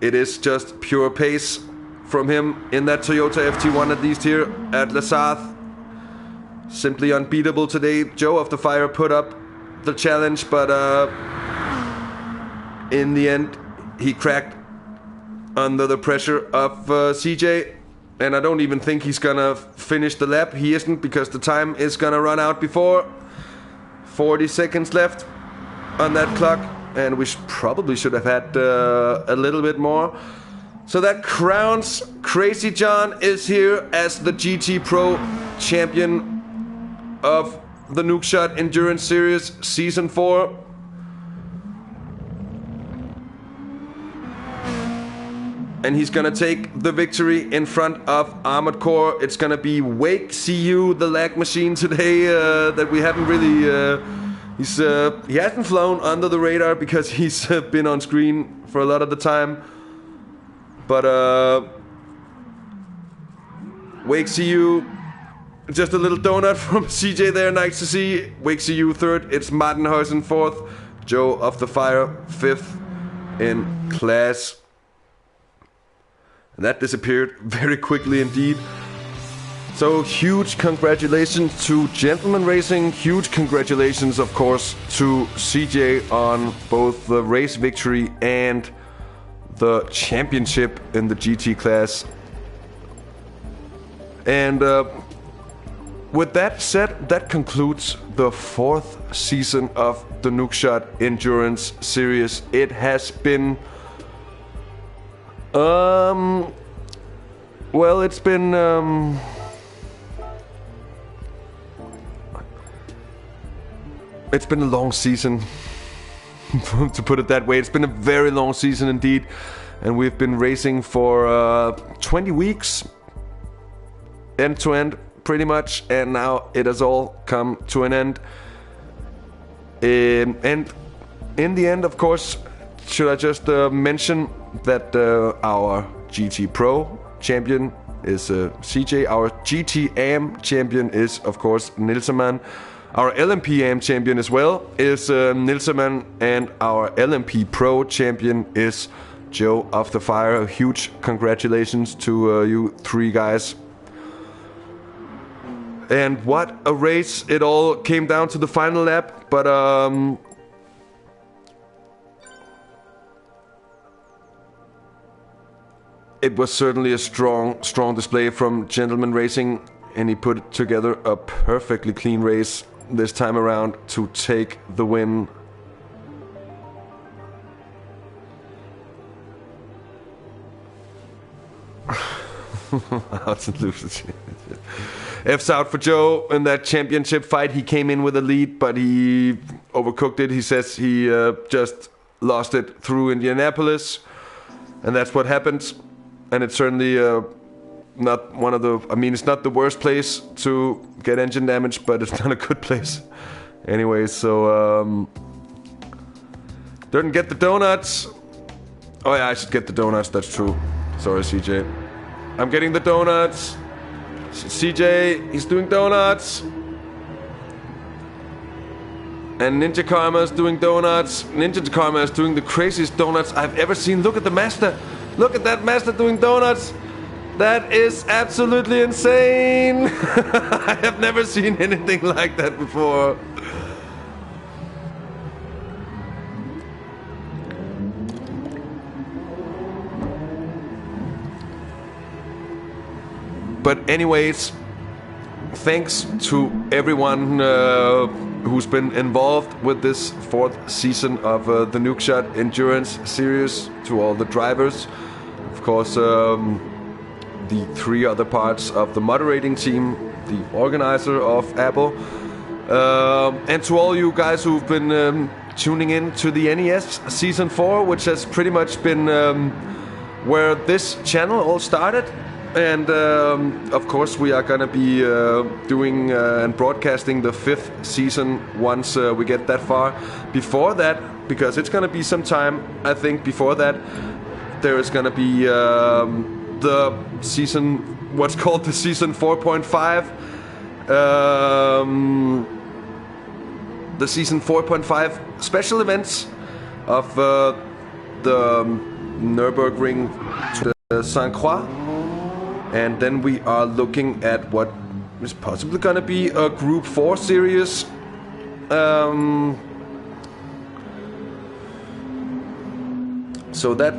it is just pure pace from him in that Toyota FT1, at least here at La Sarthe. Simply unbeatable today. Joe of the Fire put up the challenge, but in the end he cracked under the pressure of CJ. And I don't even think he's gonna finish the lap. He isn't, because the time is gonna run out before. 40 seconds left on that clock, and we probably should have had a little bit more. So that crowns Crazy John is here as the GT Pro champion of the Nukeshot Endurance Series Season 4. And he's gonna take the victory in front of Armored Core. It's gonna be Wake CU, the lag machine today, that we haven't really... he hasn't flown under the radar because he's been on screen for a lot of the time. But Wake CU, just a little donut from CJ there, nice to see. Wake CU third, it's Martin Huysen fourth, Joe of the Fire fifth in class. And that disappeared very quickly indeed. So huge congratulations to Gentleman Racing. Huge congratulations, of course, to CJ on both the race victory and the championship in the GT class. And with that said, that concludes the 4th season of the Nukeshot Endurance Series. It has been... well, it's been... it's been a long season, to put it that way. It's been a very long season indeed. And we've been racing for 20 weeks, end to end, pretty much. And now it has all come to an end. And in the end, of course, should I just mention that our GT Pro champion is CJ. Our GT AM champion is, of course, Nilseman. Our LMP AM champion as well is Nilseman. And our LMP Pro champion is Joe of the Fire. Huge congratulations to you three guys. And what a race. It all came down to the final lap. But it was certainly a strong display from Gentleman Racing, and he put together a perfectly clean race this time around to take the win. F's out for Joe in that championship fight. He came in with a lead, but he overcooked it. He says he just lost it through Indianapolis, and that's what happened. And it's certainly not one of the... I mean, it's not the worst place to get engine damage, but it's not a good place. Anyway, so... didn't get the donuts. Oh yeah, I should get the donuts, that's true. Sorry, CJ. I'm getting the donuts. CJ, he's doing donuts. And Ninja Karma is doing donuts. Ninja Karma is doing the craziest donuts I've ever seen. Look at the master. Look at that master doing donuts. That is absolutely insane. I have never seen anything like that before. But anyways, thanks to everyone who's been involved with this 4th season of the Nukeshot Endurance Series, to all the drivers, of course, the 3 other parts of the moderating team, the organizer of Apple, and to all you guys who've been tuning in to the NES Season 4, which has pretty much been where this channel all started. And of course we are gonna be doing and broadcasting the 5th season once we get that far. Before that, because it's gonna be some time, I think, before that, there is gonna be the season, what's called the season 4.5. The season 4.5 special events of the Nürburgring to Saint-Croix. And then we are looking at what is possibly going to be a Group 4 series. So that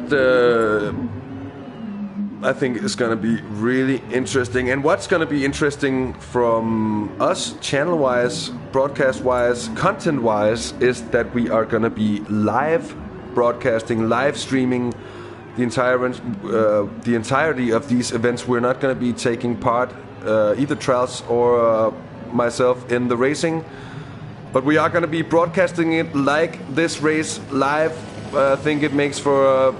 I think is going to be really interesting. And what's going to be interesting from us, channel-wise, broadcast-wise, content-wise, is that we are going to be live broadcasting, live streaming the entirety of these events. We're not going to be taking part, either Trials or myself, in the racing, but we are going to be broadcasting it like this race live. I think it makes for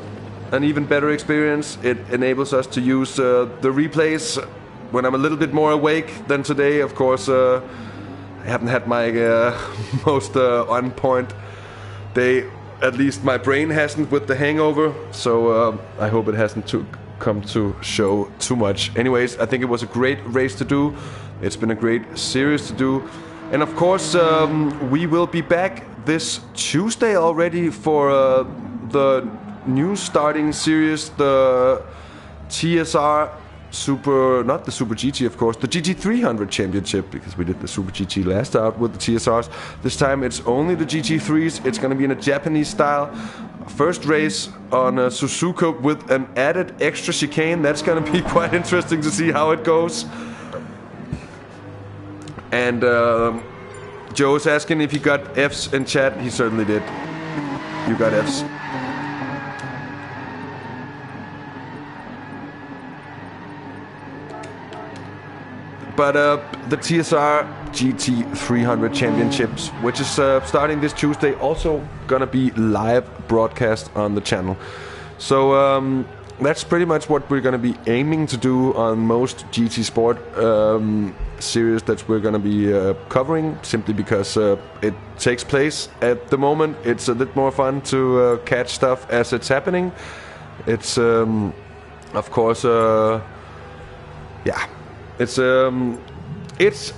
an even better experience. It enables us to use the replays when I'm a little bit more awake than today. Of course, I haven't had my most on point day. At least my brain hasn't with the hangover, so I hope it hasn't come to show too much. Anyways, I think it was a great race to do. It's been a great series to do. And of course, we will be back this Tuesday already for the new starting series, the TSR not the Super GT, of course, the GT300 Championship, because we did the Super GT last out with the TSRs. This time it's only the GT3s. It's going to be in a Japanese style. First race on a Suzuka with an added extra chicane. That's going to be quite interesting to see how it goes. And Joe is asking if he got Fs in chat. He certainly did. You got Fs. But the TSR GT300 Championships, which is starting this Tuesday, also gonna be live broadcast on the channel. So that's pretty much what we're gonna be aiming to do on most GT Sport series that we're gonna be covering, simply because it takes place at the moment. It's a bit more fun to catch stuff as it's happening. It's of course yeah. I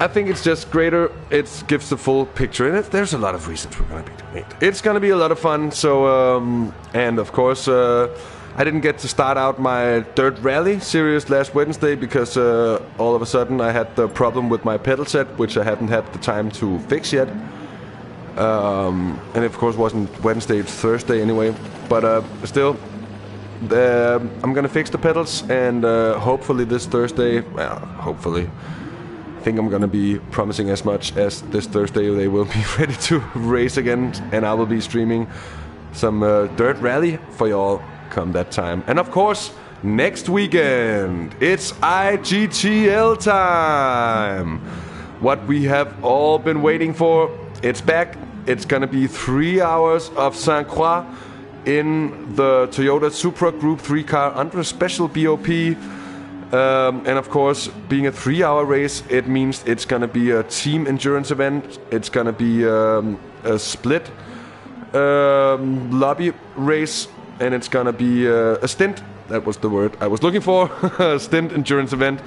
think it's just greater. It gives the full picture, and there's a lot of reasons we're gonna be doing it. It's gonna be a lot of fun. So, and of course, I didn't get to start out my Dirt Rally series last Wednesday because all of a sudden I had the problem with my pedal set, which I hadn't had the time to fix yet. And of course, it wasn't Wednesday; it's Thursday anyway. But still. I'm gonna fix the pedals, and hopefully this Thursday, well, hopefully, I think I'm gonna be promising as much as this Thursday they will be ready to race again, and I will be streaming some Dirt Rally for y'all come that time. And of course, next weekend, it's IGTL time! What we have all been waiting for, it's back. It's gonna be 3 hours of Saint-Croix in the Toyota Supra Group 3 car under a special BOP. And of course, being a 3-hour race, it means it's gonna be a team endurance event. It's gonna be a split lobby race, and it's gonna be a stint. That was the word I was looking for. A stint endurance event.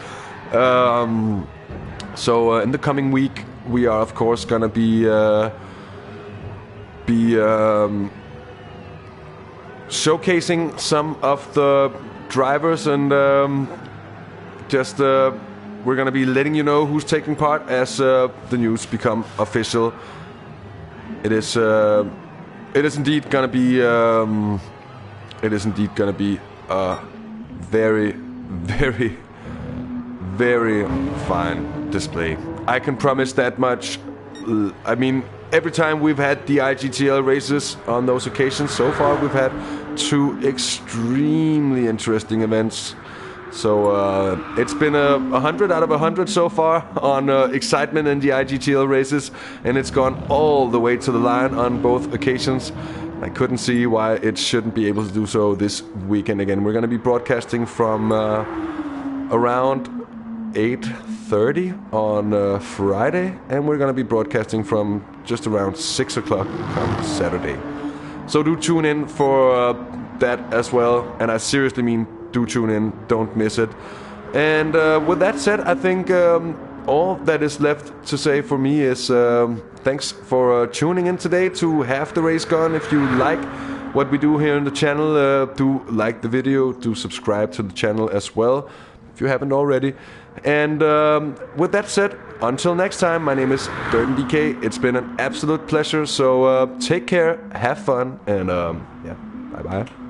So in the coming week, we are of course gonna be showcasing some of the drivers, and we're gonna be letting you know who's taking part as the news become official. It is indeed gonna be a very, very, very fine display. I can promise that much. I mean, every time we've had the IGTL races on those occasions so far, we've had 2 extremely interesting events. So it's been 100 out of 100 so far on excitement in the IGTL races, and it's gone all the way to the line on both occasions. I couldn't see why it shouldn't be able to do so this weekend again. We're going to be broadcasting from around 8:30 on Friday, and we're going to be broadcasting from just around 6 o'clock on Saturday. So do tune in for that as well, and I seriously mean do tune in, don't miss it. And with that said, I think all that is left to say for me is thanks for tuning in today to Have the Race Gone. If you like what we do here on the channel, do like the video, do subscribe to the channel as well if you haven't already. And with that said, until next time, my name is DirtenDK. It's been an absolute pleasure, so take care, have fun, and yeah, bye-bye.